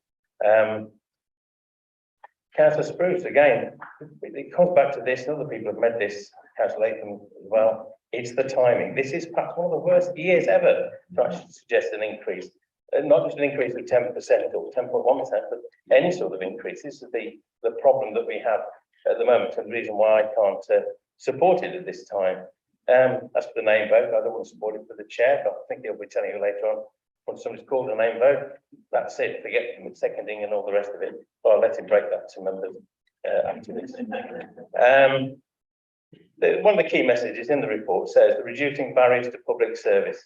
Councillor Spruce, again, it comes back to this, and other people have met this, Councillor Latham as well. It's the timing. This is perhaps one of the worst years ever to actually suggest an increase. Not just an increase of 10% or 10.1%, but any sort of increase. This is the problem that we have at the moment, and the reason why I can't support it at this time. As for the name vote, I don't want to support it for the chair, but I think he'll be telling you later on when somebody's called a name vote. That's it, forget him with seconding and all the rest of it. But I'll let him break that to members after this. One of the key messages in the report says that reducing barriers to public service.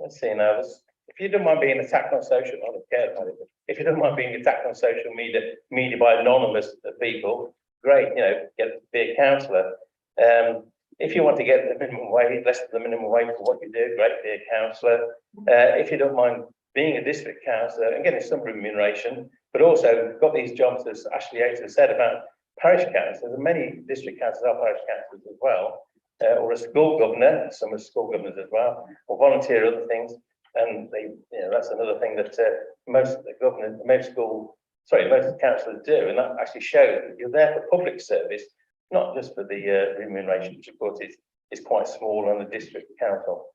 Let's see now. If you don't mind being attacked on social, I don't care about it, but if you don't mind being attacked on social media by anonymous people, great, get to be a councillor. If you want to get the minimum wage, less than the minimum wage for what you do, great, be a councillor. If you don't mind being a district councillor and getting some remuneration, but also got these jobs, as Ashley Yates has said, about parish councillors, and many district councillors are parish councillors as well, or a school governor, some are school governors as well, or volunteer other things. And that's another thing that most of the governors, most councillors do, and that actually shows that you're there for public service, not just for the remuneration, which of course is quite small on the district council.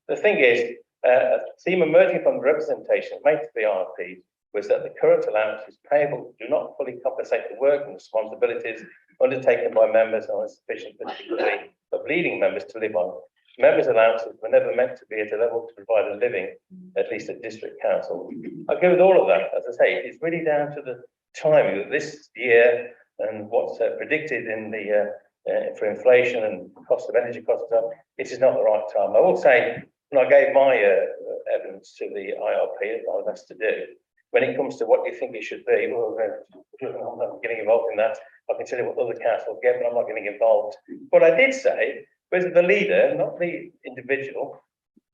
The thing is, a theme emerging from the representation made to the IRP was that the current allowances payable do not fully compensate the work and responsibilities undertaken by members on a sufficient degree of leading members to live on. Members' allowances were never meant to be at a level to provide a living, at least at district council. I agree with all of that. As I say, it's really down to the timing of this year and what's predicted in the for inflation and cost of energy costs. It is not the right time. I will say, when I gave my evidence to the IRP, as I was asked to do, when it comes to what you think it should be, well, I'm not getting involved in that. I can tell you what other councils get, but I'm not getting involved. What I did say was the leader, not the individual,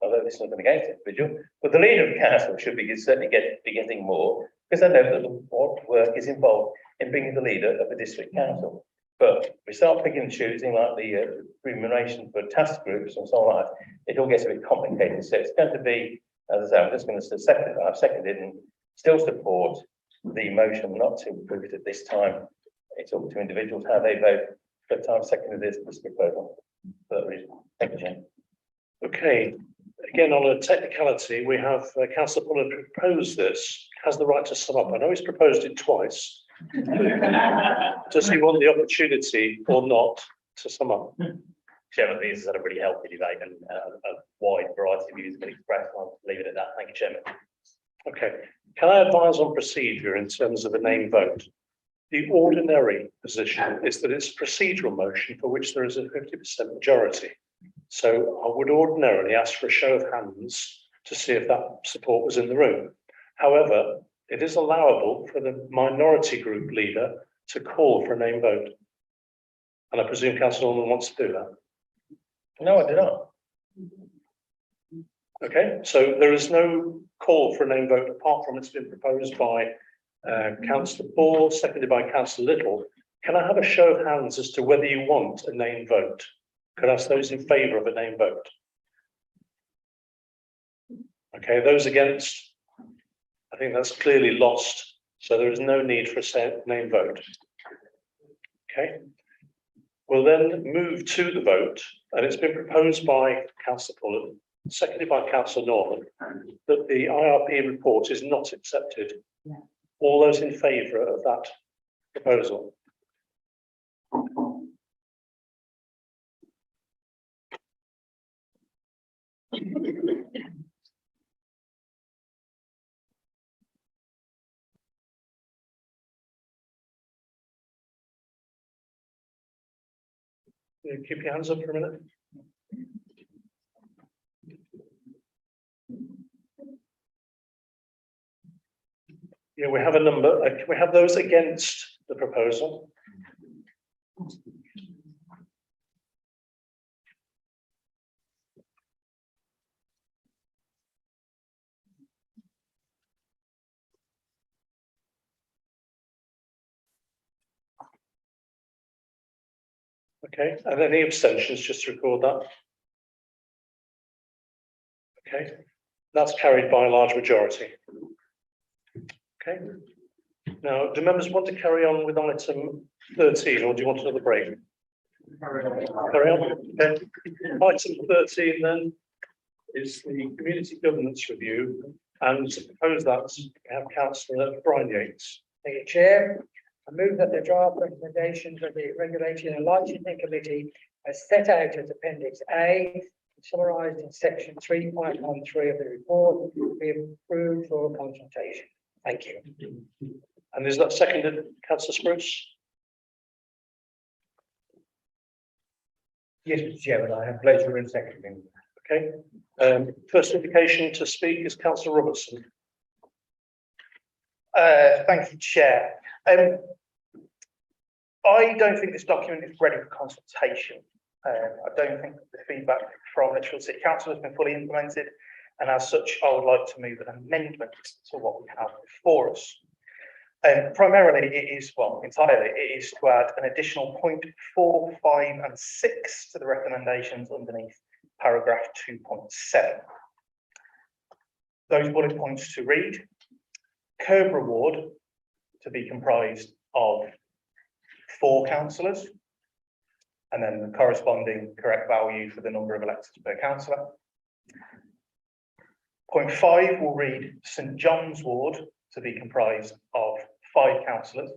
although this is nothing against the individual, but the leader of council should be certainly be getting more, because I know that what work is involved in being the leader of a district council. But we start picking and choosing like the remuneration for task groups and so on like that, it all gets a bit complicated. So it's going to be, as I say, I'm just going to second it. I've seconded and still support the motion not to approve it at this time. It's up to individuals how they vote, but I've seconded this proposal for that reason. Thank you, Jane. Okay, again, on a technicality, we have Councillor Bullen proposed this, has the right to sum up. I know he's proposed it twice. Does he want the opportunity or not to sum up? Chairman, this has had a really healthy debate and a wide variety of views have been expressed. I'll leave it at that. Thank you, Chairman. Okay, can I advise on procedure in terms of a name vote? The ordinary position is that it's a procedural motion for which there is a 50% majority. So I would ordinarily ask for a show of hands to see if that support was in the room. However, it is allowable for the minority group leader to call for a name vote. And I presume Councillor Norman wants to do that. No, I do not. Okay, so there is no call for a name vote apart from it's been proposed by Councillor Ball, seconded by Councillor Little. Can I have a show of hands as to whether you want a name vote? Could I ask those in favour of a name vote? Okay, those against? I think that's clearly lost, so there is no need for a name vote. Okay, we'll then move to the vote, and it's been proposed by Councillor Pullen, seconded by Councillor Norman, that the IRP report is not accepted. All those in favour of that proposal? Keep your hands up for a minute. Yeah, we have a number. Can we have those against the proposal? Okay, and any abstentions, just to record that. Okay, that's carried by a large majority. Okay, now, do members want to carry on with item 13, or do you want another break? Carry on. Okay. Item 13 then is the community governance review, and to propose that, we have Councillor Brian Yates. Thank you, Chair. I move that the draft recommendations of the Regulation and Licensing Committee as set out as Appendix A, summarised in section 3.13 of the report, be approved for consultation. Thank you. And is that seconded, Councillor Spruce? Yes, Mr. Chairman, I have pleasure in seconding. Okay. First indication to speak is Councillor Robertson. Thank you, Chair. I don't think this document is ready for consultation. I don't think the feedback from Lichfield City Council has been fully implemented, and as such, I would like to move an amendment to what we have before us. Primarily, it is, well, entirely, it is to add an additional point 4, 5 and 6 to the recommendations underneath paragraph 2.7. Those bullet points to read: curb reward to be comprised of 4 councillors, and then the corresponding correct value for the number of electors per councillor. Point 5 will read St John's Ward to be comprised of 5 councillors,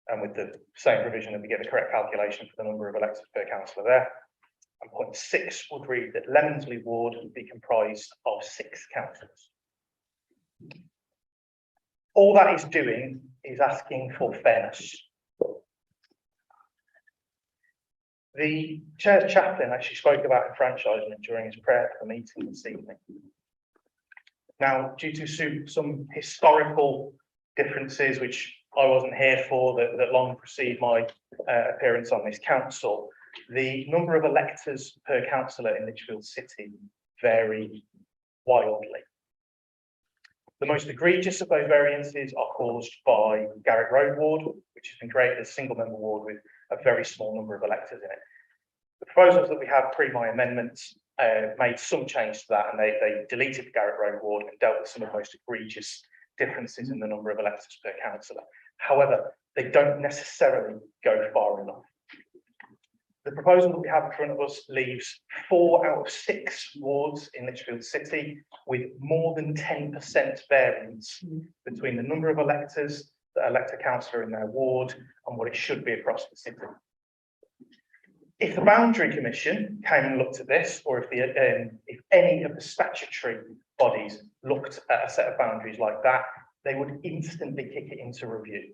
and with the same provision that we get the correct calculation for the number of electors per councillor there. And point 6 would read that Lemonsley Ward would be comprised of 6 councillors. All that is doing is asking for fairness. The Chair's chaplain actually spoke about enfranchisement during his prayer for the meeting this evening. Now, due to some historical differences, which I wasn't here for, that long precede my appearance on this council, the number of electors per councillor in Lichfield City vary wildly. The most egregious of those variances are caused by Garrick Road Ward, which has been created as a single member ward with a very small number of electors in it. The proposals that we have pre my amendments made some change to that, and they deleted the Garrick Road Ward and dealt with some of the most egregious differences in the number of electors per councillor. However, they don't necessarily go far enough. The proposal that we have in front of us leaves 4 out of 6 wards in Lichfield City with more than 10% variance between the number of electors that elect a councillor in their ward and what it should be across the city. If the Boundary Commission came and looked at this, or if any of the statutory bodies looked at a set of boundaries like that, they would instantly kick it into review.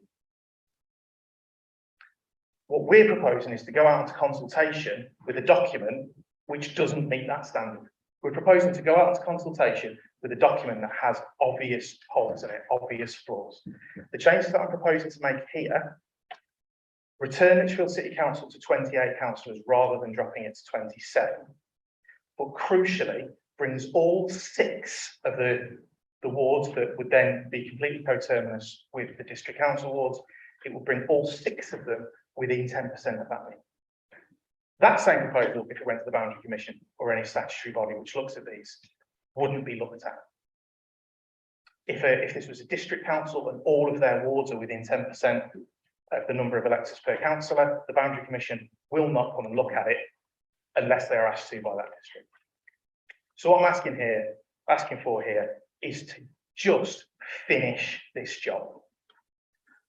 What we're proposing is to go out into consultation with a document which doesn't meet that standard. We're proposing to go out into consultation with a document that has obvious holes in it, obvious flaws. The changes that I'm proposing to make here return Lichfield City Council to 28 councillors rather than dropping it to 27. But crucially, brings all 6 of the wards that would then be completely coterminous with the district council wards. It will bring all 6 of them within 10% of that mean. That same proposal, if it went to the Boundary Commission or any statutory body which looks at these, wouldn't be looked at. If this was a district council and all of their wards are within 10% of the number of electors per councillor, the Boundary Commission will not come and look at it unless they are asked to by that district. So what I'm asking for here is to just finish this job,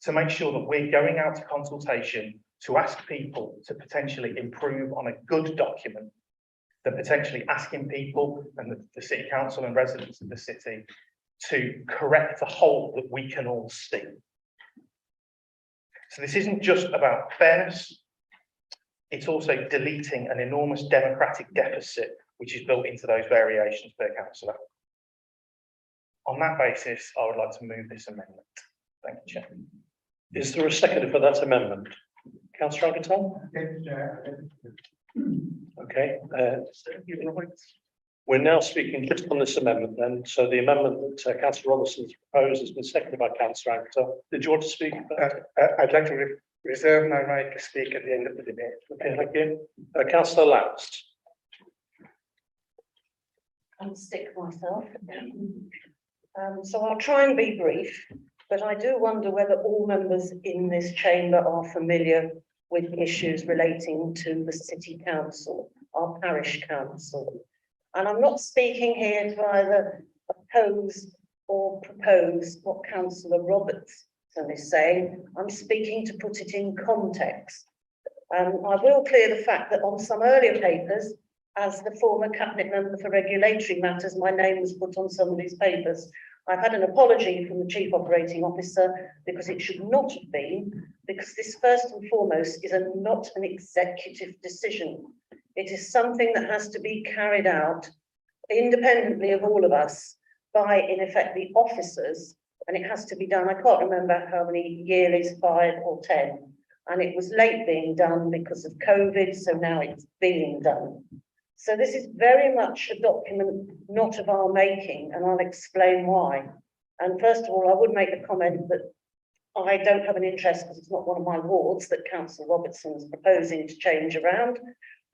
to make sure that we're going out to consultation to ask people to potentially improve on a good document, than potentially asking people and the city council and residents of the city to correct a hole that we can all see. So this isn't just about fairness, it's also deleting an enormous democratic deficit which is built into those variations per councillor. On that basis, I would like to move this amendment. Thank you, Chair. Is there a second for that amendment? Councillor Agatol? Okay, we're now speaking just on this amendment then. So the amendment that Councillor Robertson's proposed has been seconded by Councillor Agatol. Did you want to speak? I'd like to reserve my right to speak at the end of the debate. Okay, thank you. Councillor Lance. I'll stick myself. So I'll try and be brief, but I do wonder whether all members in this chamber are familiar with issues relating to the city council, our parish council. And I'm not speaking here to either oppose or propose what Councillor Robertson is saying. I'm speaking to put it in context. I will clear the fact that on some earlier papers, as the former cabinet member for regulatory matters, my name was put on some of these papers. I've had an apology from the Chief Operating Officer because it should not have been, because this first and foremost is not an executive decision. It is something that has to be carried out independently of all of us by, in effect, the officers, and it has to be done. I can't remember how many yearlies, 5 or 10, and it was late being done because of COVID, so now it's being done. So this is very much a document not of our making, and I'll explain why. And first of all, I would make the comment that I don't have an interest because it's not one of my wards that Councillor Robertson is proposing to change around.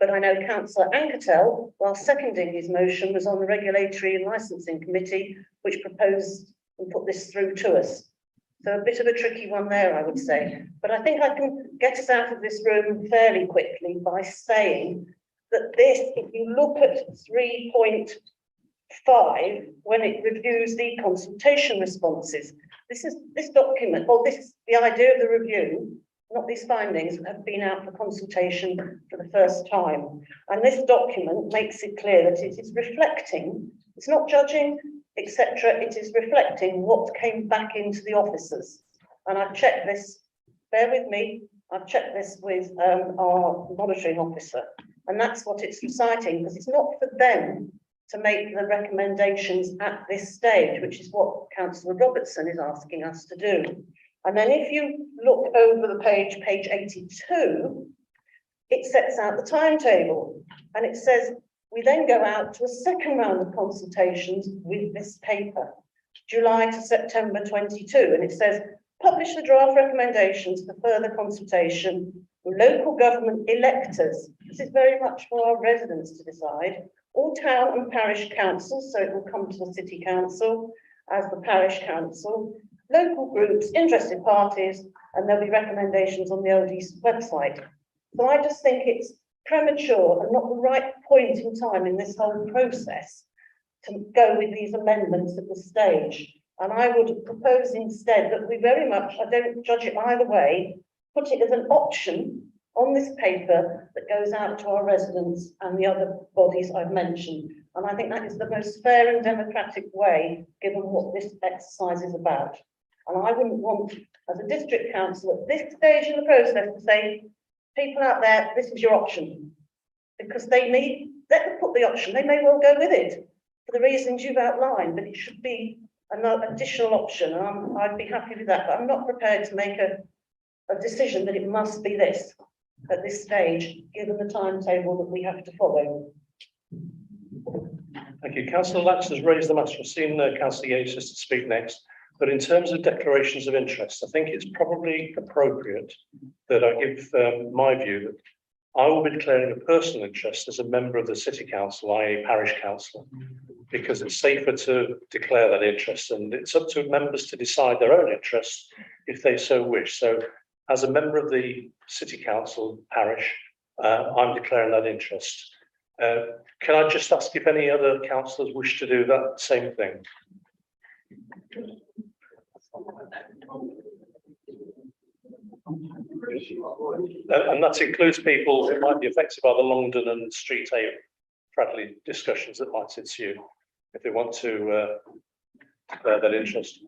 But I know Councillor Anketel, while seconding his motion, was on the Regulatory and Licensing Committee, which proposed and put this through to us. So a bit of a tricky one there, I would say. But I think I can get us out of this room fairly quickly by saying that this, if you look at 3.5, when it reviews the consultation responses, this document, or this is the idea of the review, not these findings, have been out for consultation for the first time. And this document makes it clear that it is reflecting, it's not judging, etc. It is reflecting what came back into the officers. And I've checked this, bear with me, I've checked this with our monitoring officer. And that's what it's reciting, because it's not for them to make the recommendations at this stage, which is what Councillor Robertson is asking us to do. And then if you look over the page 82, it sets out the timetable, and it says, we then go out to a second round of consultations with this paper, July to September 22, and it says, publish the draft recommendations for further consultation with local government electors. This is very much for our residents to decide, all town and parish councils, so it will come to the city council as the parish council, local groups, interested parties, and there'll be recommendations on the LD's website. So I just think it's premature and not the right point in time in this whole process to go with these amendments at this stage. And I would propose instead that we very much, I don't judge it either way, put it as an option on this paper that goes out to our residents and the other bodies I've mentioned. And I think that is the most fair and democratic way, given what this exercise is about. And I wouldn't want, as a district council at this stage in the process, to say, people out there, this is your option. Because they may, let them put the option, they may well go with it for the reasons you've outlined, but it should be another additional option. And I'd be happy with that, but I'm not prepared to make a decision that it must be this at this stage, given the timetable that we have to follow. Thank you. Councillor Lax has raised the matter. I've seen Councillor Yates is to speak next. But in terms of declarations of interest, I think it's probably appropriate that I give my view that I will be declaring a personal interest as a member of the city council, i.e. parish council, because it's safer to declare that interest, and it's up to members to decide their own interests if they so wish. So as a member of the city council parish, I'm declaring that interest. Can I just ask if any other councillors wish to do that same thing? And that includes people who might be affected by the Longdon and Street 8 Bradley discussions that might ensue, if they want to declare that interest.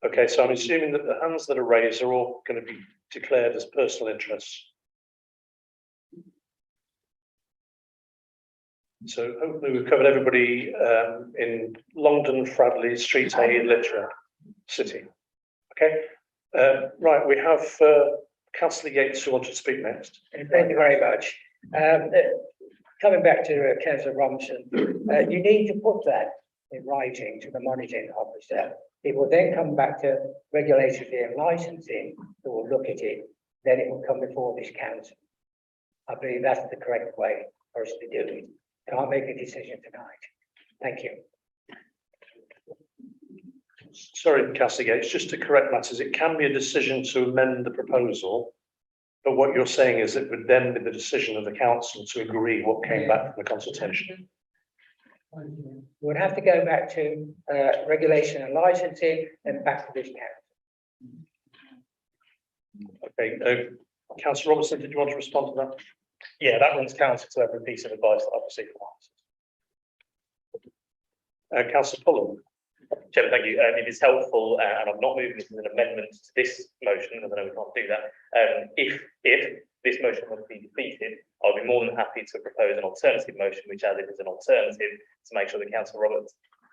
Okay, so I'm assuming that the hands that are raised are all going to be declared as personal interests. So hopefully we've covered everybody in Longdon, Fradley, Street 8, Litera City. Okay, right, we have Councillor Yates who wanted to speak next. Thank you very much. Coming back to Councillor Robinson, you need to put that in writing to the monitoring officer. It will then come back to regulatory and licensing, who will look at it, then it will come before this council. I believe that's the correct way for us to do it. Can't make a decision tonight. Thank you. Sorry, Councillor Yates, just to correct matters, it can be a decision to amend the proposal, but what you're saying is it would then be the decision of the council to agree what came back from the consultation. We'll have to go back to regulation and licensing and back to this council. Okay, Councillor Robertson, did you want to respond to that? Yeah, that runs counter to every piece of advice that I've received from officers. Councillor Pullen. Chairman, thank you. It is helpful, and I'm not moving this as an amendment to this motion, because I know we can't do that. If this motion was to be defeated, I'll be more than happy to propose an alternative motion, which as it is an alternative, to make sure that Councillor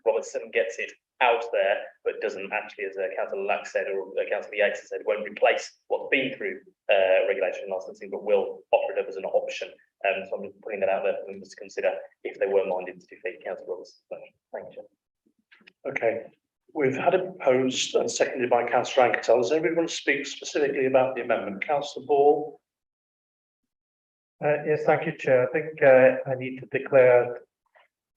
Robertson gets it out there, but doesn't actually, as Councillor Lax said, or Councillor Yates said, won't replace what's been through regulation and licensing, but will offer it up as an option. So I'm putting that out there for members to consider if they were minded to defeat Councillor Robertson's motion. Thank you, Chair. Okay, We've had it proposed and seconded by councillor Anketel. Does anybody want to speak specifically about the amendment? Councillor Ball? Yes, thank you, Chair. I think I need to declare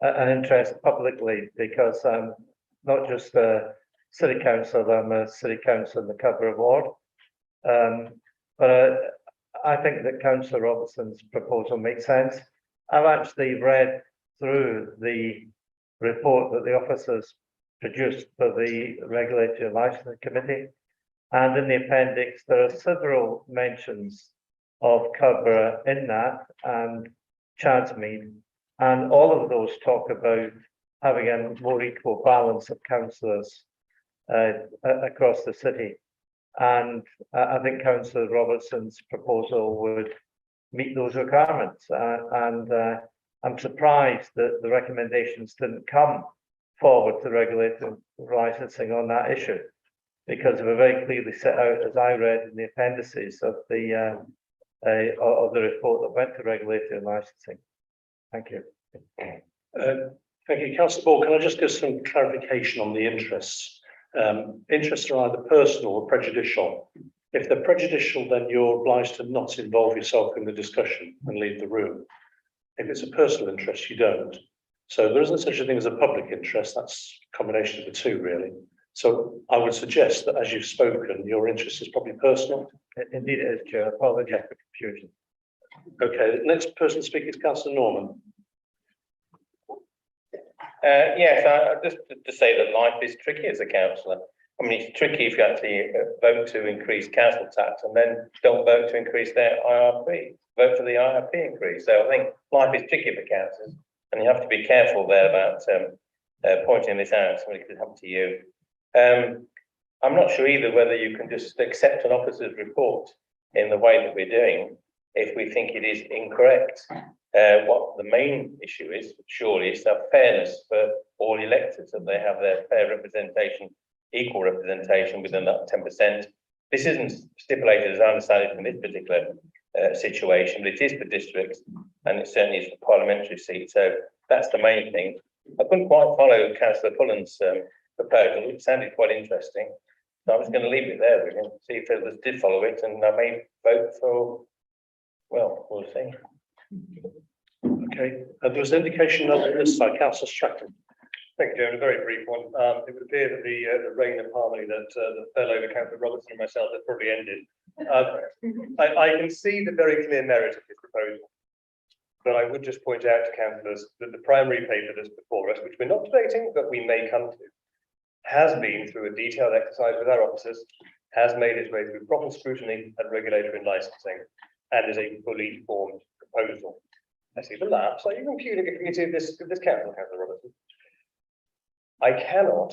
an interest publicly because I'm not just a city councillor, I'm a city councillor in the Cobber ward. But I think that councillor Robertson's proposal makes sense. I've actually read through the report that the officers produced for the Regulatory Licensing Committee. And in the appendix, there are several mentions of Cobber in that and Chadsmead. And all of those talk about having a more equal balance of councillors across the city. And I think councillor Robertson's proposal would meet those requirements. I'm surprised that the recommendations didn't come forward to regulatory licensing on that issue, because they were very clearly set out, as I read in the appendices of the report that went to regulatory licensing. Thank you. Thank you. Councillor Ball, can I just give some clarification on the interests? Interests are either personal or prejudicial. If they're prejudicial, then you're obliged to not involve yourself in the discussion and leave the room. If it's a personal interest, you don't. So there isn't such a thing as a public interest. That's a combination of the two, really. So I would suggest that as you've spoken, your interest is probably personal. Indeed it is, Chair. Apologies for confusion. Okay, the next person to speak is Councillor Norman. Yes, just to say that life is tricky as a councillor. I mean, it's tricky if you actually vote to increase council tax and then don't vote to increase their IRP, vote for the IRP increase. So I think life is tricky for councillors, and you have to be careful there about pointing this out. Somebody could happen to you. I'm not sure either whether you can just accept an officer's report in the way that we're doing if we think it is incorrect. What the main issue is, surely, is that fairness for all electors, that they have their fair representation, equal representation within that 10%. This isn't stipulated, as I understand it, in this particular situation, but it is for districts, and it certainly is for parliamentary seats. So that's the main thing. I couldn't quite follow Councillor Cullen's proposal. It sounded quite interesting. So I'm just going to leave it there, really, and see if others did follow it, and I may vote for, well, we'll see. Okay, there was an indication on this side, Councillor Stratton. Thank you, Chairman. A very brief one. It would appear that the reign of harmony that fell over Councillor Robertson and myself has probably ended. I can see the very clear merit of this proposal, but I would just point out to councillors that the primary paper that's before us, which we're not debating, but we may come to, has been through a detailed exercise with our officers, has made its way through proper scrutiny and regulatory and licensing, and is a fully formed proposal. I see the lapse. Are you impugning a committee of this council, Councillor Robertson? I cannot,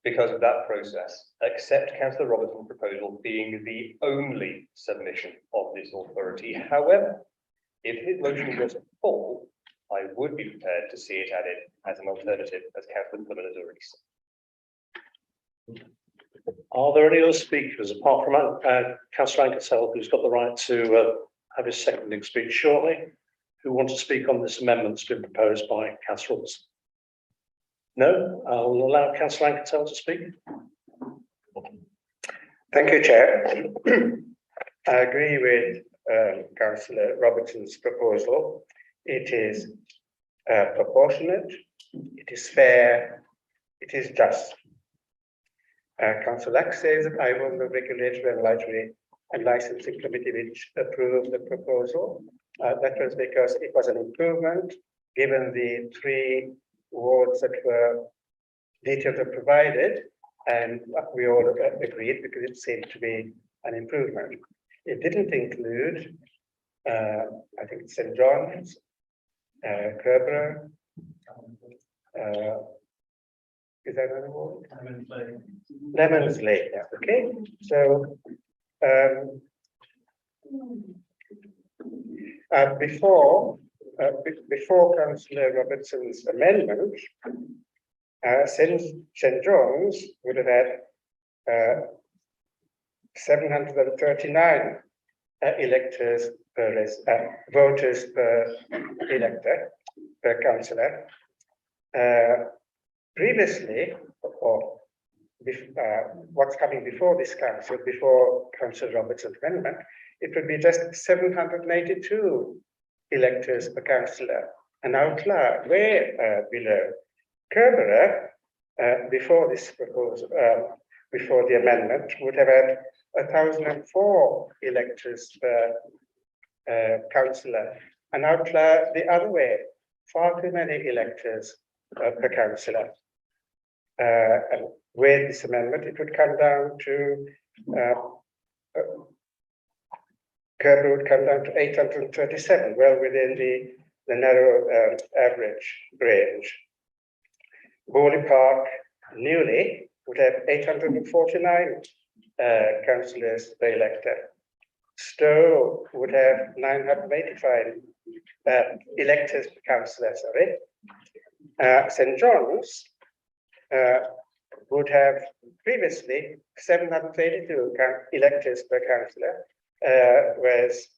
because of that process, accept Councillor Robertson's proposal being the only submission of this authority. However, if his motion was to fall, I would be prepared to see it added as an alternative, as Councillor Cullen has already said. Are there any other speakers apart from Councillor Anketel, who's got the right to have his seconding speech shortly, who want to speak on this amendment that's been proposed by Councillor Robertson? No, I'll allow Councillor Anketel to speak. Thank you, Chair. I agree with Councillor Robertson's proposal. It is proportionate, it is fair, it is just. Councillor Lack says that I was the Regulatory and Licensing Committee which approved the proposal. That was because it was an improvement, given the 3 wards that were details were provided, and we all agreed because it seemed to be an improvement. It didn't include, I think, St. John's, Kerborough, is that another ward? Lemonsley, yeah, okay. So before Councillor Robertson's amendment, St. John's would have had 739 electors per voters per elector, per councillor. Previously, or what's coming before this council, before Councillor Robertson's amendment, it would be just 782 electors per councillor, an outlier way below. Kerbera, before this proposal, before the amendment, would have had 1,004 electors per councillor, an outlier the other way, far too many electors per councillor. And with this amendment, it would come down to Kerbera would come down to 837, well within the narrow average range. Bowley Park newly would have 849 councillors per elector. Stowe would have 985 electors per councillor, sorry. St. John's would have previously 782 electors per councillor, whereas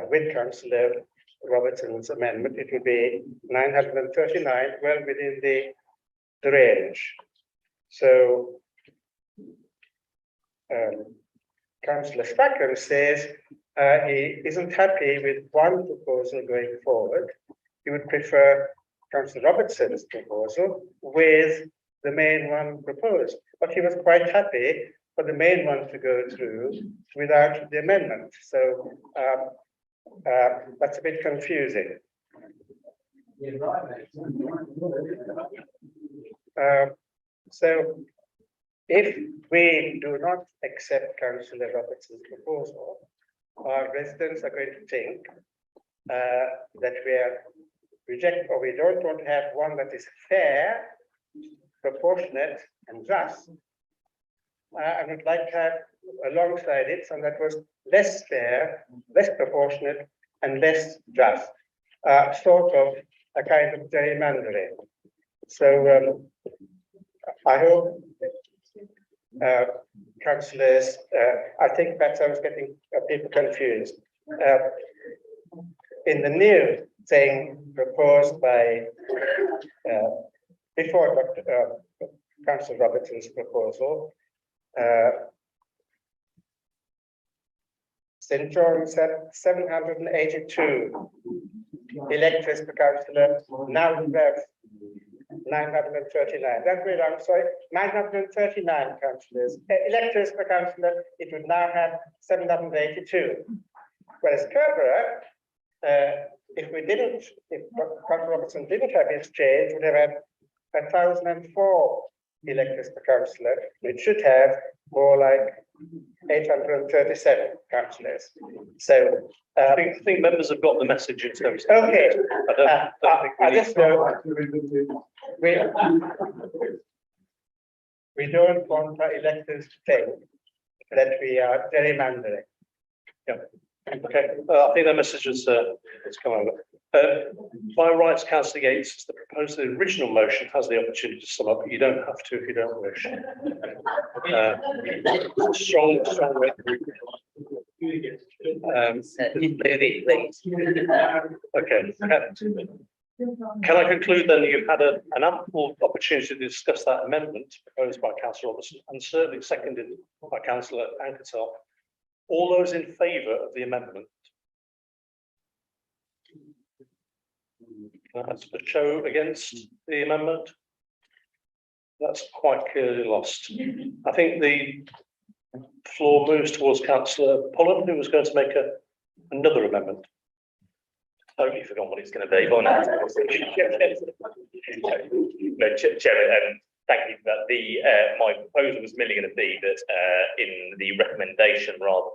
with Councillor Robertson's amendment, it would be 939, well within the range. So Councillor Strachan says he isn't happy with one proposal going forward. He would prefer Councillor Robertson's proposal with the main one proposed, but he was quite happy for the main one to go through without the amendment. So that's a bit confusing. So if we do not accept Councillor Robertson's proposal, our residents are going to think that we are reject, or we don't want to have one that is fair, proportionate, and just. I would like to have alongside it some that was less fair, less proportionate, and less just, sort of a kind of gerrymandering. So I hope councillors, I think perhaps I was getting people confused. In the new thing proposed by before Councillor Robertson's proposal, St. John's had 782 electors per councillor. Now we have 939. That's very wrong. Sorry, 939 councillors, electors per councillor. It would now have 782. Whereas Kerbera, if Councillor Robertson didn't have his change, would have had 1,004 electors per councillor. It should have more like 837 councillors. So I think members have got the message in terms of. okay. I just know we don't want our electors to think that we are gerrymandering. Yeah. Okay. I think that message has come over. By rights, Councillor Yates, the proposed original motion has the opportunity to sum up. You don't have to if you don't wish. Strong. Okay. Can I conclude then you've had an ample opportunity to discuss that amendment proposed by Councillor Robertson and certainly seconded by Councillor Anketel. All those in favour of the amendment? That's a show against the amendment. That's quite clearly lost. I think the floor moves towards Councillor Pullen, who was going to make another amendment. Totally forgotten what it's going to be. No, Chairman, thank you for that. My proposal was merely going to be that in the recommendation, rather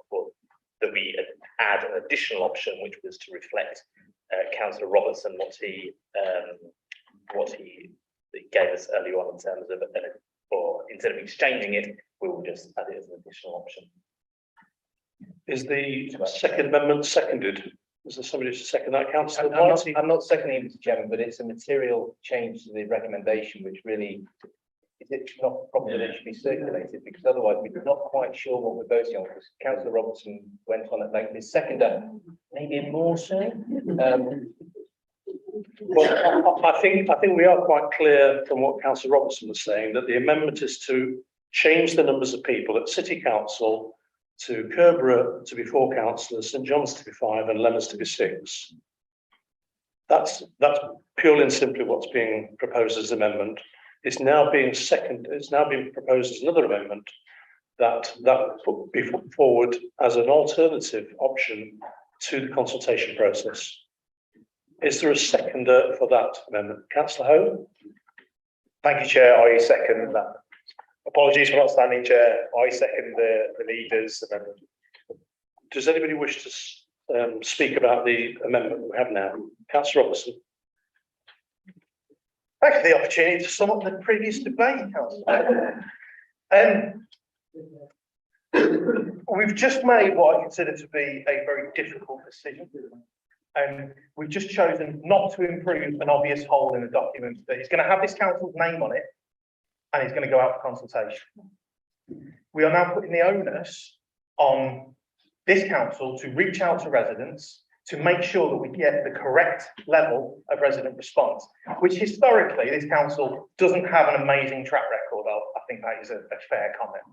that we add an additional option, which was to reflect Councillor Robertson what he gave us earlier on in terms of, or instead of exchanging it, we will just add it as an additional option. Is the second amendment seconded? Is there somebody to second that, Councillor? I'm not seconding it, Mr. Chairman, but it's a material change to the recommendation, which really is not probably that it should be circulated, because otherwise we're not quite sure what we're voting on, because Councillor Robertson went on at length. His seconder, maybe more so. Well, I think we are quite clear from what Councillor Robertson was saying, that the amendment is to change the numbers of people at City Council to Kerborough to be 4 councillors, St John's to be 5 and Lemmers to be 6. That's purely and simply what's being proposed as amendment. It's now being proposed as another amendment that will be put forward as an alternative option to the consultation process. Is there a seconder for that amendment? Councillor Hone? Thank you, Chair. I second that. Apologies for not standing, Chair. I second the leaders' amendment. Does anybody wish to speak about the amendment we have now? Councillor Robertson. Thanks for the opportunity to sum up the previous debate, Councillor. We've just made what I consider to be a very difficult decision. And we've just chosen not to improve an obvious hole in the document that is going to have this council's name on it and it's going to go out for consultation. We are now putting the onus on this council to reach out to residents to make sure that we get the correct level of resident response, which historically this council doesn't have an amazing track record of. I think that is a fair comment.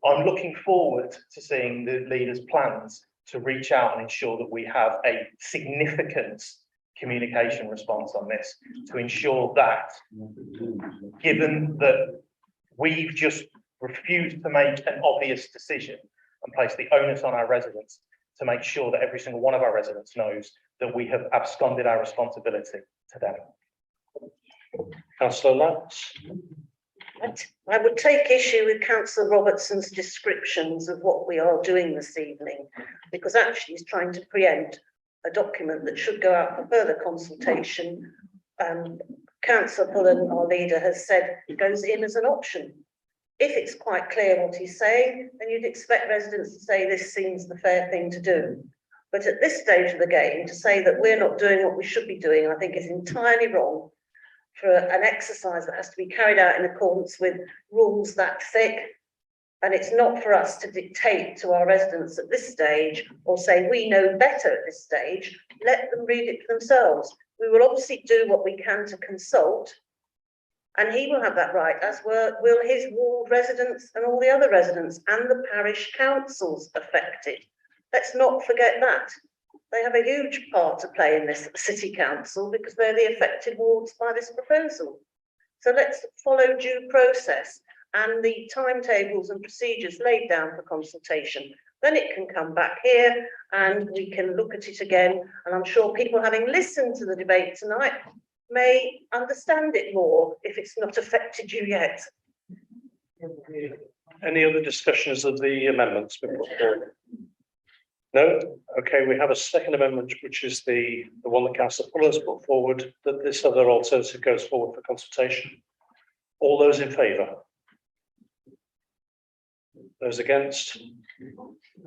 I'm looking forward to seeing the leaders' plans to reach out and ensure that we have a significant communication response on this, to ensure that, given that we've just refused to make an obvious decision and place the onus on our residents to make sure that every single one of our residents knows that we have absconded our responsibility to them. Councillor Lance? I would take issue with Councillor Robertson's descriptions of what we are doing this evening, because actually he's trying to preempt a document that should go out for further consultation. Councillor Pullen, our leader, has said it goes in as an option. If it's quite clear what he's saying, then you'd expect residents to say this seems the fair thing to do. But at this stage of the game, to say that we're not doing what we should be doing, I think is entirely wrong for an exercise that has to be carried out in accordance with rules that thick. And it's not for us to dictate to our residents at this stage or say we know better at this stage. Let them read it for themselves. We will obviously do what we can to consult, and he will have that right, as will his ward residents and all the other residents and the parish councils affected. Let's not forget that. They have a huge part to play in this city council because they're the affected wards by this proposal. So let's follow due process and the timetables and procedures laid down for consultation. Then it can come back here and we can look at it again. And I'm sure people, having listened to the debate tonight, may understand it more if it's not affected you yet. Any other discussions of the amendments been put forward? No? Okay, we have a second amendment, which is the one that Councillor Fuller has put forward, that this other alternative goes forward for consultation. All those in favour? Those against?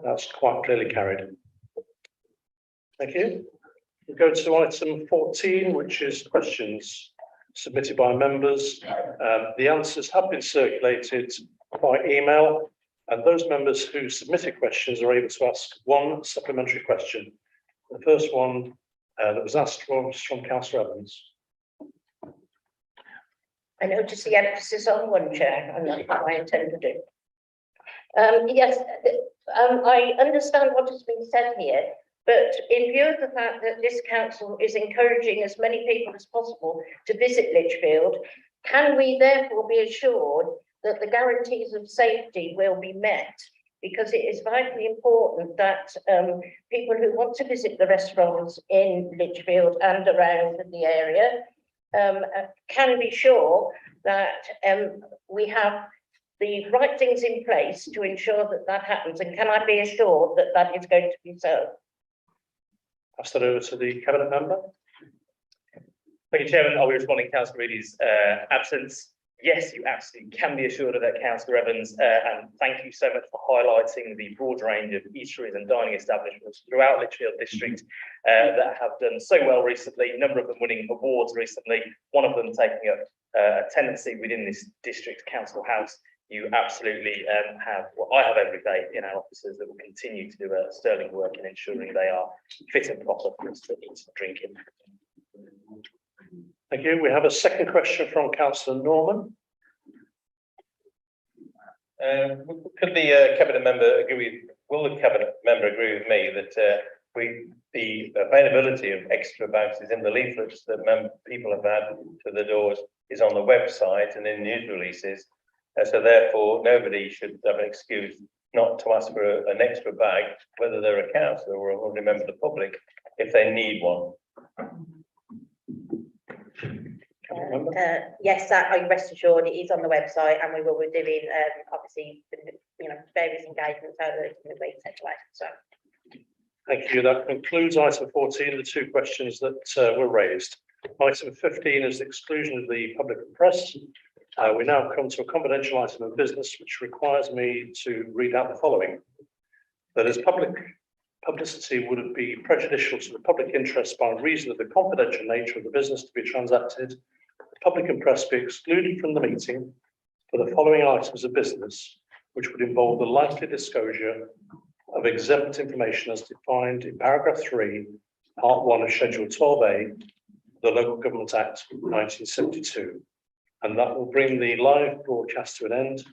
That's quite clearly carried. Thank you. We go to item 14, which is questions submitted by members. The answers have been circulated by email, and those members who submitted questions are able to ask one supplementary question. The first one that was asked was from Councillor Evans. I notice the emphasis on one, Chair, and that's what I intend to do. Yes, I understand what has been said here, but in view of the fact that this council is encouraging as many people as possible to visit Lichfield, can we therefore be assured that the guarantees of safety will be met? Because it is vitally important that people who want to visit the restaurants in Lichfield and around the area can be sure that we have the right things in place to ensure that that happens. And can I be assured that that is going to be so? Pass that over to the Cabinet Member. Thank you, Chairman. I'll be responding to Councillor Reedy's absence. Yes, you absolutely can be assured of that, Councillor Evans, and thank you so much for highlighting the broad range of eateries and dining establishments throughout Lichfield District that have done so well recently, a number of them winning awards recently, one of them taking up a tenancy within this district council house. You absolutely have what I have every day in our offices that will continue to do a sterling work in ensuring they are fit and proper for us to eat and drink in. Thank you. We have a second question from Councillor Norman. Could the cabinet member will the cabinet member agree with me that the availability of extra vouchers in the leaflets that people have had to the doors is on the website and in news releases? So therefore, nobody should have an excuse not to ask for an extra bag, whether they're a councillor or a member of the public, if they need one. Yes, I rest assured it is on the website, and we will be doing obviously, various engagements over the week, so. Thank you. That concludes item 14, the two questions that were raised. Item 15 is the exclusion of the public and press. We now come to a confidential item of business, which requires me to read out the following. That as public publicity would be prejudicial to the public interest by reason of the confidential nature of the business to be transacted, the public and press be excluded from the meeting for the following items of business, which would involve the likely disclosure of exempt information as defined in paragraph 3, part 1 of Schedule 12A, of the Local Government Act 1972. And that will bring the live broadcast to an end.